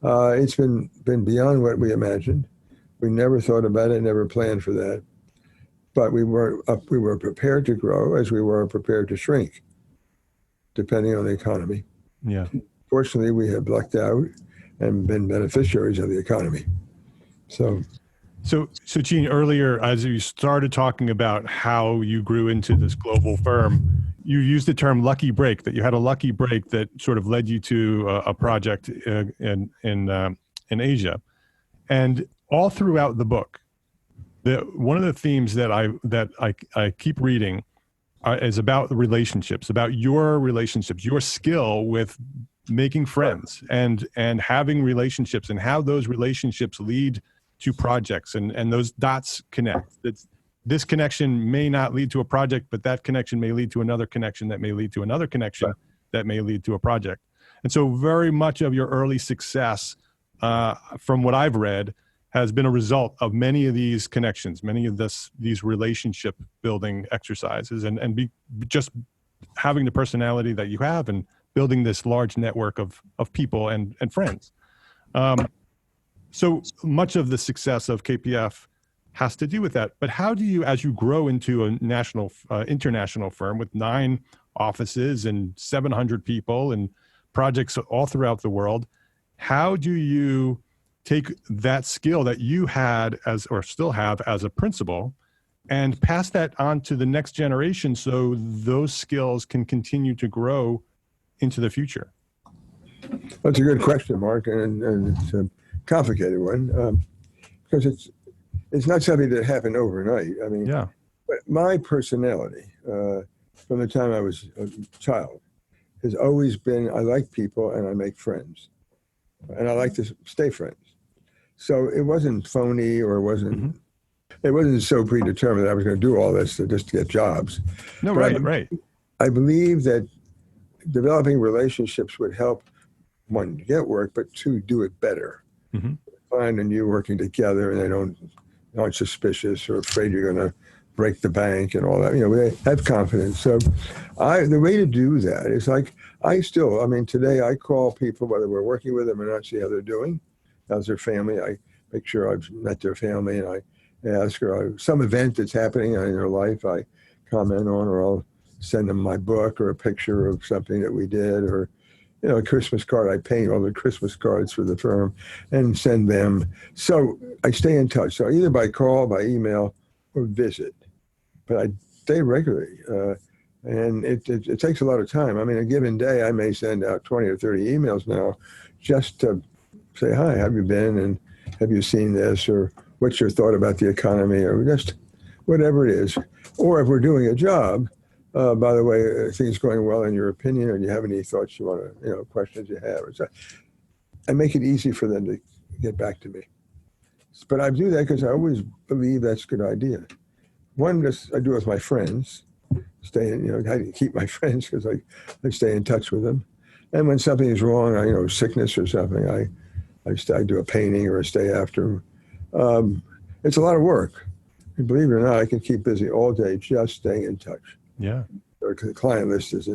S3: it's been beyond what we imagined. We never thought about it, never planned for that. But we were prepared to grow as we were prepared to shrink, depending on the economy.
S1: Yeah.
S3: Fortunately, we have lucked out and been beneficiaries of the economy. So
S1: Gene, earlier, as you started talking about how you grew into this global firm, you used the term lucky break, that you had a lucky break that sort of led you to a project in Asia. And all throughout the book, one of the themes that I keep reading is about the relationships, about your relationships, your skill with making friends and having relationships, and how those relationships lead to projects, and those dots connect. This connection may not lead to a project, but that connection may lead to another connection that may lead to another connection that may lead to a project. And so very much of your early success, from what I've read, has been a result of many of these connections, many of these relationship building exercises, and just having the personality that you have and building this large network of people and friends. So much of the success of KPF has to do with that. But how do you, as you grow into a international firm with 9 offices and 700 people and projects all throughout the world, how do you take that skill that you had or still have as a principal and pass that on to the next generation so those skills can continue to grow into the future?
S3: That's a good question, Mark, and it's a complicated one, because it's not something that happened overnight. I mean,
S1: yeah.
S3: But my personality, from the time I was a child, has always been, I like people and I make friends, and I like to stay friends. So it wasn't phony, or it wasn't so predetermined that I was going to do all this just to get jobs.
S1: No,
S3: but
S1: right.
S3: I believe that developing relationships would help, 1, get work, but 2, do it better.
S1: Mm-hmm.
S3: Find and you working together, and they aren't suspicious or afraid you're going to break the bank and all that. They have confidence. So the way to do that is today I call people, whether we're working with them or not, see how they're doing. How's their family? I make sure I've met their family, and I ask her some event that's happening in their life. I comment on, or I'll send them my book or a picture of something that we did, or a Christmas card. I paint all the Christmas cards for the firm and send them. So I stay in touch. So either by call, by email, or visit. But I stay regularly, and it takes a lot of time. I mean, a given day, I may send out 20 or 30 emails now, just to say, hi, how have you been? And have you seen this? Or what's your thought about the economy? Or just whatever it is. Or if we're doing a job, by the way, are things going well in your opinion? Or do you have any thoughts you want to, questions you have? I make it easy for them to get back to me. But I do that because I always believe that's a good idea. One, I do it with my friends. I keep my friends because I stay in touch with them. And when something is wrong, sickness or something, I do a painting or a stay after. It's a lot of work. And believe it or not, I can keep busy all day just staying in touch.
S1: Yeah.
S3: The client list is,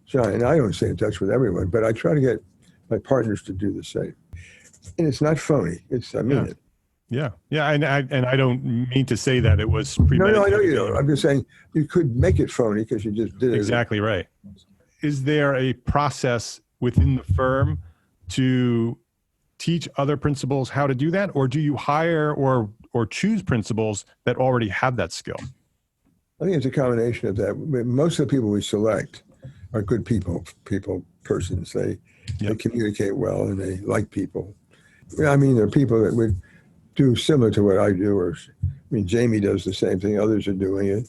S3: giant. I don't stay in touch with everyone, but I try to get my partners to do the same. And it's not phony. I mean it.
S1: Yeah. Yeah. And I don't mean to say that it was premeditated.
S3: No, I know you don't. I'm just saying you could make it phony because you just did it.
S1: Exactly right. Is there a process within the firm to teach other principals how to do that, or do you hire or choose principals that already have that skill?
S3: I think it's a combination of that. Most of the people we select are good persons. They communicate well and they like people. I mean, there are people that would do similar to what I do, or Jamie does the same thing. Others are doing it.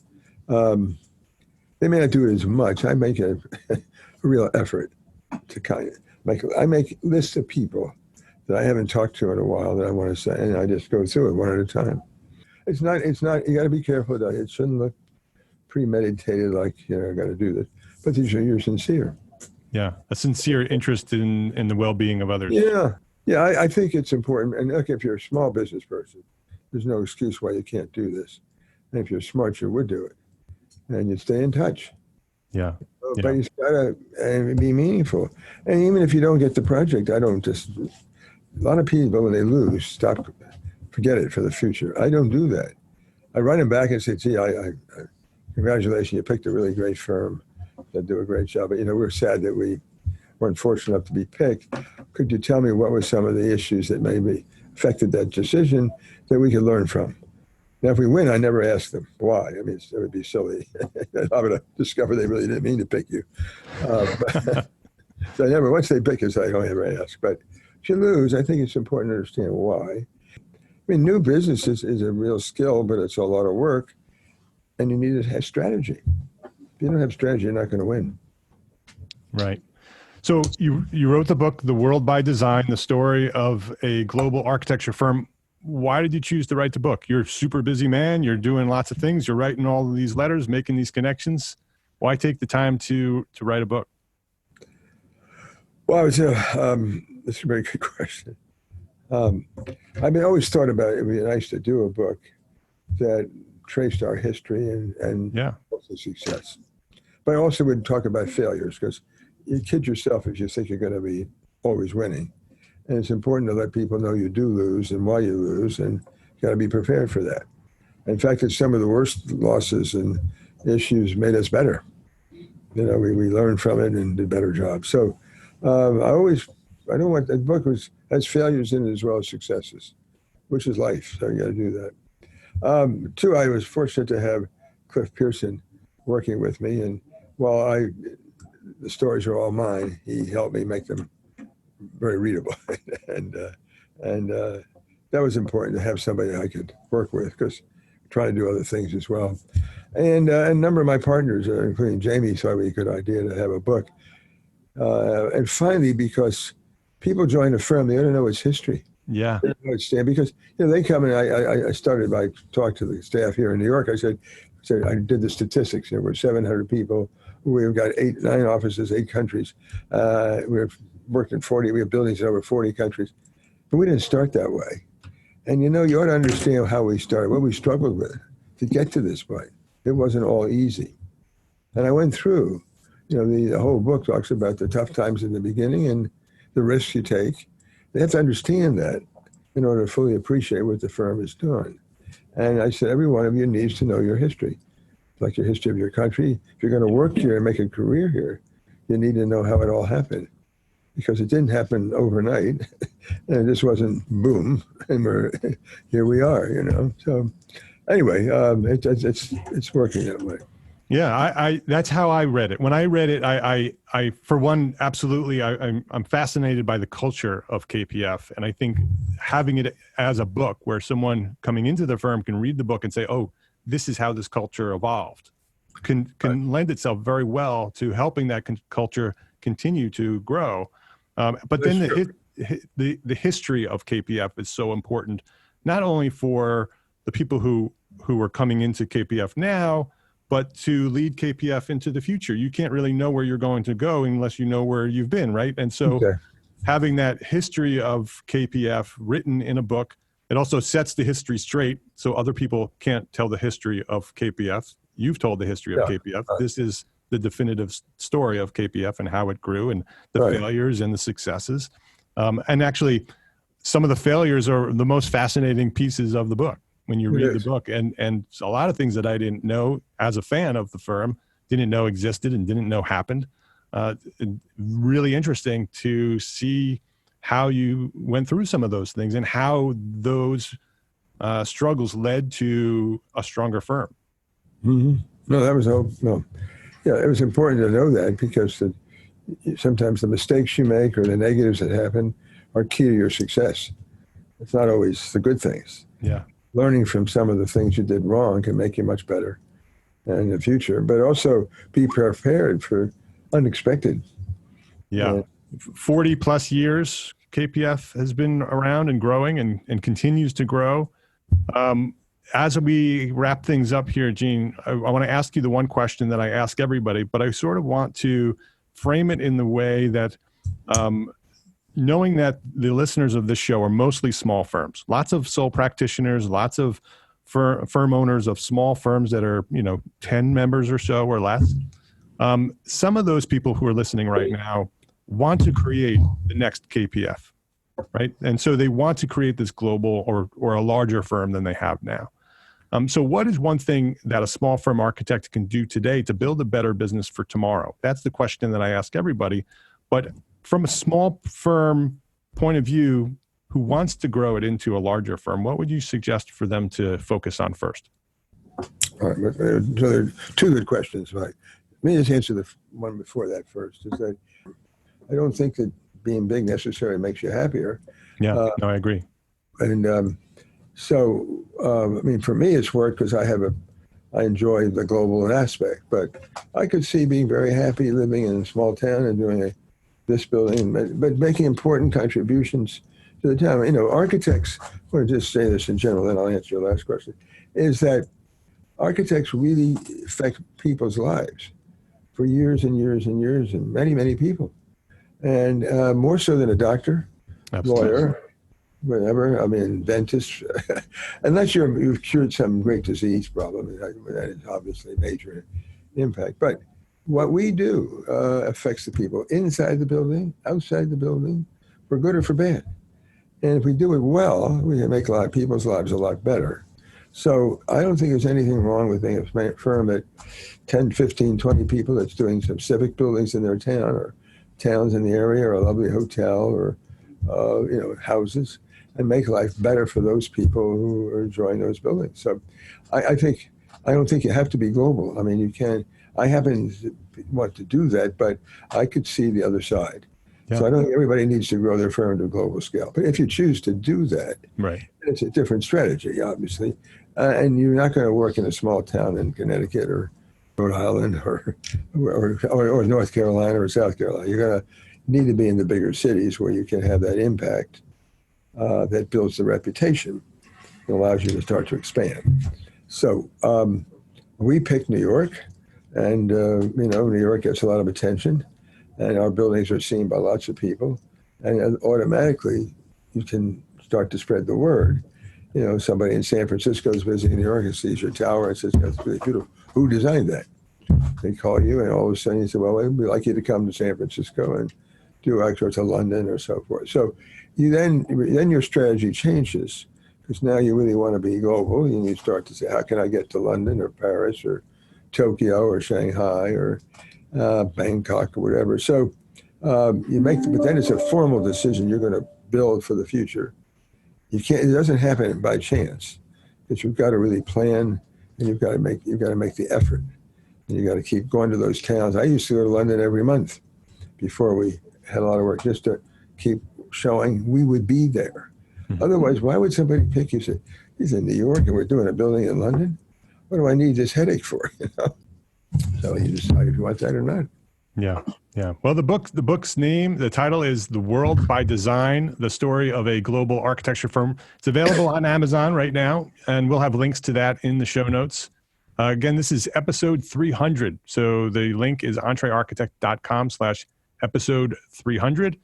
S3: They may not do it as much. I make a real effort to kind of I make lists of people that I haven't talked to in a while that I want to say, and I just go through it one at a time. It's not, you got to be careful that it shouldn't look premeditated, like, I got to do this, but you're sincere.
S1: Yeah. A sincere interest in the well-being of others.
S3: Yeah. I think it's important. And look, if you're a small business person, there's no excuse why you can't do this. And if you're smart, you would do it. And you stay in touch.
S1: Yeah.
S3: But it's got to be meaningful. And even if you don't get the project, a lot of people, when they lose, forget it for the future. I don't do that. I write them back and say, gee, congratulations, you picked a really great firm that do a great job. But, we're sad that we weren't fortunate enough to be picked. Could you tell me what were some of the issues that maybe affected that decision that we could learn from? Now, if we win, I never ask them why. It would be silly. I'm going to discover they really didn't mean to pick you. So once they pick us, I don't ever ask. But if you lose, I think it's important to understand why. New business is a real skill, but it's a lot of work, and you need to have strategy. If you don't have strategy, you're not going to win.
S1: Right. So you wrote the book, The World by Design, the story of a global architecture firm. Why did you choose to write the book? You're a super busy man. You're doing lots of things. You're writing all of these letters, making these connections. Why take the time to write a book?
S3: Well, that's a very good question. I always thought about it would be nice to do a book that traced our history and also success. But I also would talk about failures, because you kid yourself if you think you're going to be always winning. And it's important to let people know you do lose and why you lose, and you got to be prepared for that. In fact, it's some of the worst losses and issues made us better. We learned from it and did a better job. So I don't want, the book has failures in it as well as successes, which is life. So you got to do that. Two, I was fortunate to have Cliff Pearson working with me. And while the stories are all mine, he helped me make them very readable. and that was important to have somebody I could work with, because I try to do other things as well. And a number of my partners, including Jamie, thought it would be a good idea to have a book. And finally, because people join a firm, they don't know its history.
S1: Yeah.
S3: They don't know its stand, because they come in. I started by talking to the staff here in New York. I said I did the statistics. We're 700 people. We've got 9 offices, 8 countries. We've worked in 40. We have buildings in over 40 countries. But we didn't start that way. And you ought to understand how we started, what we struggled with to get to this point. It wasn't all easy. And I went through, the whole book talks about the tough times in the beginning and the risks you take. They have to understand that in order to fully appreciate what the firm is doing. And I said, every one of you needs to know your history, like your history of your country. If you're going to work here and make a career here, you need to know how it all happened, because it didn't happen overnight. And this wasn't boom, and here we are, So anyway, it's working that way.
S1: Yeah, I that's how I read it. When I read it, I for one, absolutely, I'm fascinated by the culture of KPF, and I think having it as a book where someone coming into the firm can read the book and say, "Oh, this is how this culture evolved," can lend itself very well to helping that culture continue to grow. But then the history of KPF is so important, not only for the people who are coming into KPF now, but to lead KPF into the future. You can't really know where you're going to go unless you know where you've been, right? And so having that history of KPF written in a book, it also sets the history straight so other people can't tell the history of KPF. You've told the history of KPF. This is the definitive story of KPF and how it grew, and the failures and the successes. And actually, some of the failures are the most fascinating pieces of the book when you read the book. And a lot of things that I didn't know as a fan of the firm, didn't know existed and didn't know happened. Really interesting to see how you went through some of those things and how those struggles led to a stronger firm.
S3: Mm-hmm. No, that was no. Yeah, it was important to know that because sometimes the mistakes you make or the negatives that happen are key to your success. It's not always the good things.
S1: Yeah.
S3: Learning from some of the things you did wrong can make you much better in the future, but also be prepared for unexpected.
S1: Yeah. 40 plus years, KPF has been around and growing and continues to grow. As we wrap things up here, Gene, I want to ask you the one question that I ask everybody, but I sort of want to frame it in the way that knowing that the listeners of this show are mostly small firms, lots of sole practitioners, lots of firm owners of small firms that are, 10 members or so or less. Some of those people who are listening right now want to create the next KPF, right? And so they want to create this global or a larger firm than they have now. So what is one thing that a small firm architect can do today to build a better business for tomorrow? That's the question that I ask everybody. But from a small firm point of view, who wants to grow it into a larger firm, what would you suggest for them to focus on first?
S3: All right, so there are two good questions. Let me just answer the one before that first. Is that I don't think that being big necessarily makes you happier.
S1: Yeah, no, I agree.
S3: And for me, it's work because I enjoy the global aspect, but I could see being very happy living in a small town and doing this building, but making important contributions to the town. Architects, I want to just say this in general, then I'll answer your last question, is that architects really affect people's lives for years and years and years and many, many people. And more so than a doctor,
S1: Absolutely.
S3: Lawyer, whatever, dentist, unless you've cured some great disease problem, that is obviously a major impact. But what we do affects the people inside the building, outside the building, for good or for bad. And if we do it well, we can make a lot of people's lives a lot better. So I don't think there's anything wrong with being a firm at 10, 15, 20 people that's doing some civic buildings in their town or towns in the area or a lovely hotel or houses, and make life better for those people who are enjoying those buildings. So I don't think you have to be global. You can. I happen to want to do that, but I could see the other side. Yeah. So I don't think everybody needs to grow their firm to a global scale. But if you choose to do that,
S1: right,
S3: it's a different strategy, obviously. And you're not going to work in a small town in Connecticut or Rhode Island or North Carolina or South Carolina. You're going to need to be in the bigger cities where you can have that impact that builds the reputation and allows you to start to expand. So we picked New York, and New York gets a lot of attention, and our buildings are seen by lots of people, and automatically you can start to spread the word. Somebody in San Francisco is visiting New York and sees your tower and says, "That's really beautiful. Who designed that?" They call you, and all of a sudden you say, "Well, we'd like you to come to San Francisco and do actually to London or so forth." So you then your strategy changes because now you really want to be global. And you start to say, "How can I get to London or Paris or Tokyo or Shanghai or Bangkok or whatever?" So but then it's a formal decision you're going to build for the future. It doesn't happen by chance. Because you've got to really plan, and you've got to make the effort. And you got to keep going to those towns. I used to go to London every month before we had a lot of work, just to keep showing we would be there. Mm-hmm. Otherwise, why would somebody pick you? Say, he's in New York and we're doing a building in London. What do I need this headache for? So you decide if you want that or not.
S1: Yeah. Well, the book's name, the title is The World by Design, the story of a global architecture firm. It's available on Amazon right now, and we'll have links to that in the show notes. Again, this is episode 300. So the link is entrearchitect.com/episode 300.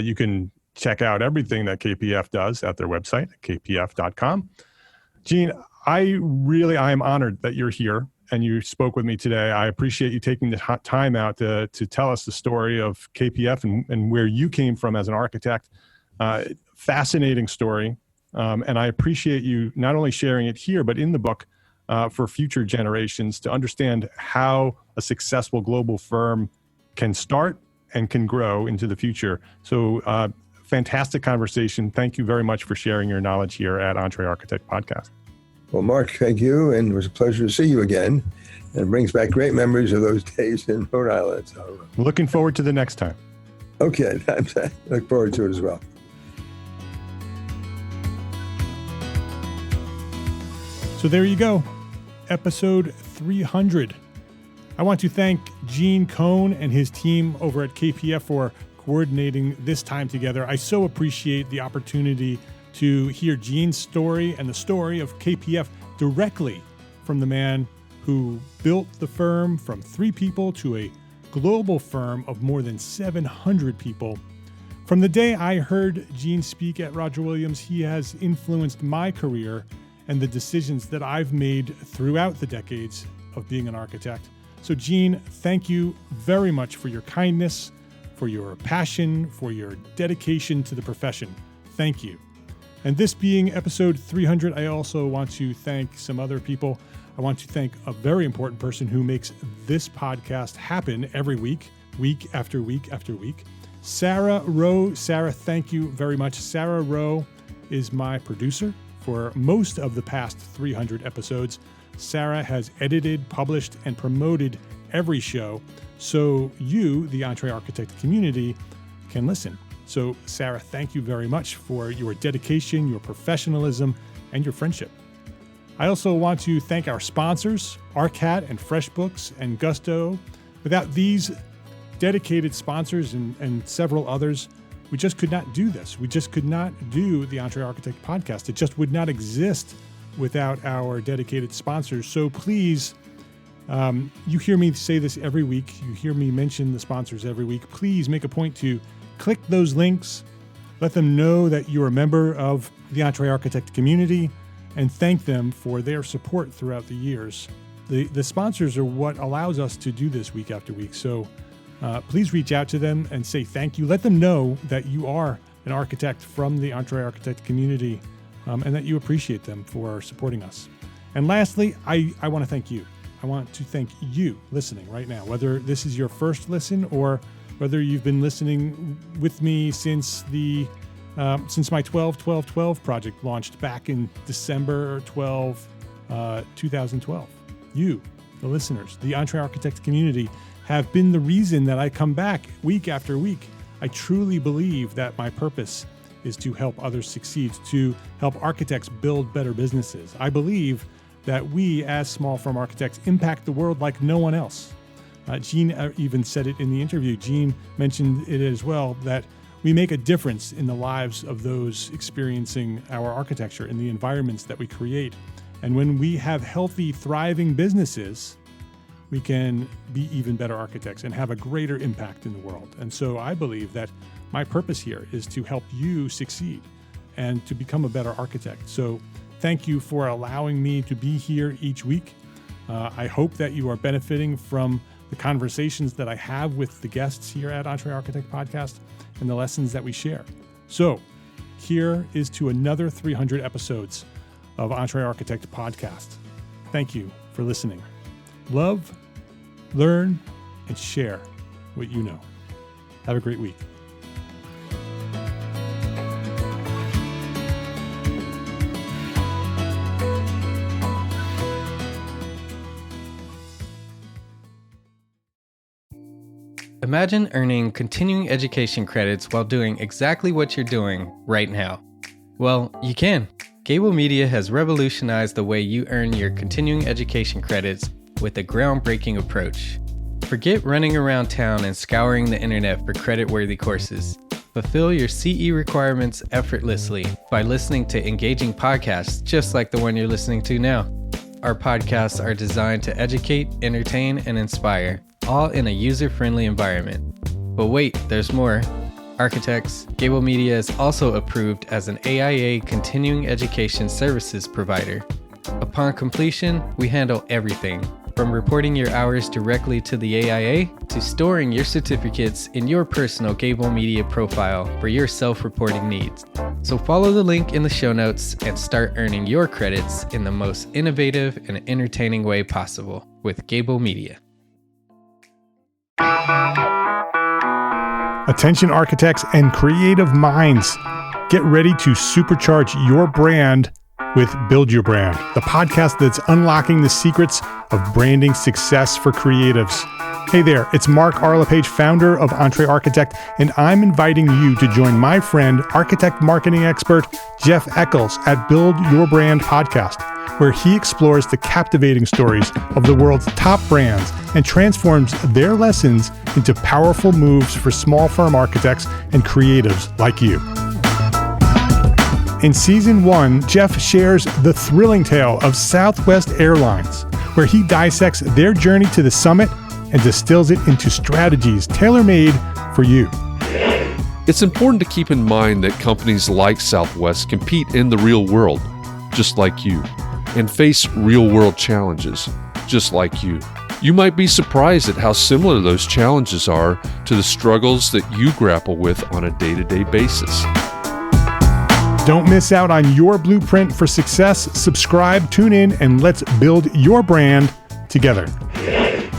S1: You can check out everything that KPF does at their website, kpf.com. Gene, I am honored that you're here and you spoke with me today. I appreciate you taking the time out to tell us the story of KPF and where you came from as an architect. Fascinating story. And I appreciate you not only sharing it here, but in the book for future generations to understand how a successful global firm can start and can grow into the future. So fantastic conversation. Thank you very much for sharing your knowledge here at EntreArchitect Podcast.
S3: Well, Mark, thank you. And it was a pleasure to see you again. And it brings back great memories of those days in Rhode Island. So,
S1: looking forward to the next time.
S3: Okay, I look forward to it as well.
S1: So there you go, episode 300. I want to thank Gene Kohn and his team over at KPF for coordinating this time together. I so appreciate the opportunity to hear Gene's story and the story of KPF directly from the man who built the firm from 3 people to a global firm of more than 700 people. From the day I heard Gene speak at Roger Williams, he has influenced my career and the decisions that I've made throughout the decades of being an architect. So Gene, thank you very much for your kindness, for your passion, for your dedication to the profession. Thank you. And this being episode 300, I also want to thank some other people. I want to thank a very important person who makes this podcast happen every week, week after week after week. Sarah Rowe. Sarah, thank you very much. Sarah Rowe is my producer for most of the past 300 episodes. Sarah has edited, published, and promoted every show so you, the EntreArchitect community, can listen. So Sarah, thank you very much for your dedication, your professionalism, and your friendship. I also want to thank our sponsors, ARCAT and FreshBooks and Gusto. Without these dedicated sponsors and several others, we just could not do this. We just could not do the EntreArchitect podcast. It just would not exist without our dedicated sponsors. So please, you hear me say this every week. You hear me mention the sponsors every week. Please make a point to click those links. Let them know that you're a member of the EntreArchitect community and thank them for their support throughout the years. The sponsors are what allows us to do this week after week. So please reach out to them and say thank you. Let them know that you are an architect from the EntreArchitect community and that you appreciate them for supporting us. And lastly, I want to thank you. I want to thank you listening right now, whether this is your first listen or whether you've been listening with me since my 12-12-12 project launched back in December 12, 2012. You, the listeners, the EntreArchitect community, have been the reason that I come back week after week. I truly believe that my purpose is to help others succeed, to help architects build better businesses. I believe that we, as small firm architects, impact the world like no one else. Gene even said it in the interview. Gene mentioned it as well, that we make a difference in the lives of those experiencing our architecture in the environments that we create. And when we have healthy, thriving businesses, we can be even better architects and have a greater impact in the world. And so I believe that my purpose here is to help you succeed and to become a better architect. So thank you for allowing me to be here each week. I hope that you are benefiting from the conversations that I have with the guests here at EntreArchitect Podcast and the lessons that we share. So here is to another 300 episodes of EntreArchitect Podcast. Thank you for listening. Love, learn, and share what you know. Have a great week.
S4: Imagine earning continuing education credits while doing exactly what you're doing right now. Well, you can. Gable Media has revolutionized the way you earn your continuing education credits with a groundbreaking approach. Forget running around town and scouring the internet for credit-worthy courses. Fulfill your CE requirements effortlessly by listening to engaging podcasts just like the one you're listening to now. Our podcasts are designed to educate, entertain, and inspire, all in a user-friendly environment. But wait, there's more. Architects, Gable Media is also approved as an AIA continuing education services provider. Upon completion, we handle everything, from reporting your hours directly to the AIA to storing your certificates in your personal Gable Media profile for your self-reporting needs. So follow the link in the show notes and start earning your credits in the most innovative and entertaining way possible with Gable Media.
S1: Attention architects and creative minds, get ready to supercharge your brand with Build Your Brand, the podcast that's unlocking the secrets of branding success for creatives. Hey there, it's Mark Arlepage, founder of EntreArchitect, and I'm inviting you to join my friend, architect marketing expert Jeff Eccles at Build Your Brand podcast, where he explores the captivating stories of the world's top brands and transforms their lessons into powerful moves for small firm architects and creatives like you. In Season 1, Jeff shares the thrilling tale of Southwest Airlines, where he dissects their journey to the summit and distills it into strategies tailor-made for you.
S5: It's important to keep in mind that companies like Southwest compete in the real world, just like you, and face real-world challenges, just like you. You might be surprised at how similar those challenges are to the struggles that you grapple with on a day-to-day basis.
S1: Don't miss out on your blueprint for success. Subscribe, tune in, and let's build your brand together.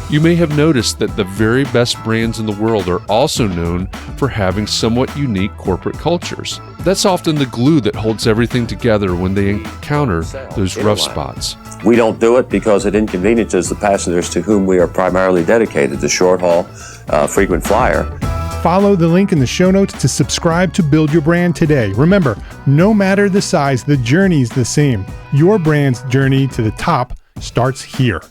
S5: You may have noticed that the very best brands in the world are also known for having somewhat unique corporate cultures. That's often the glue that holds everything together when they encounter those rough spots.
S6: We don't do it because it inconveniences the passengers to whom we are primarily dedicated, the short haul, frequent flyer.
S1: Follow the link in the show notes to subscribe to Build Your Brand today. Remember, no matter the size, the journey's the same. Your brand's journey to the top starts here.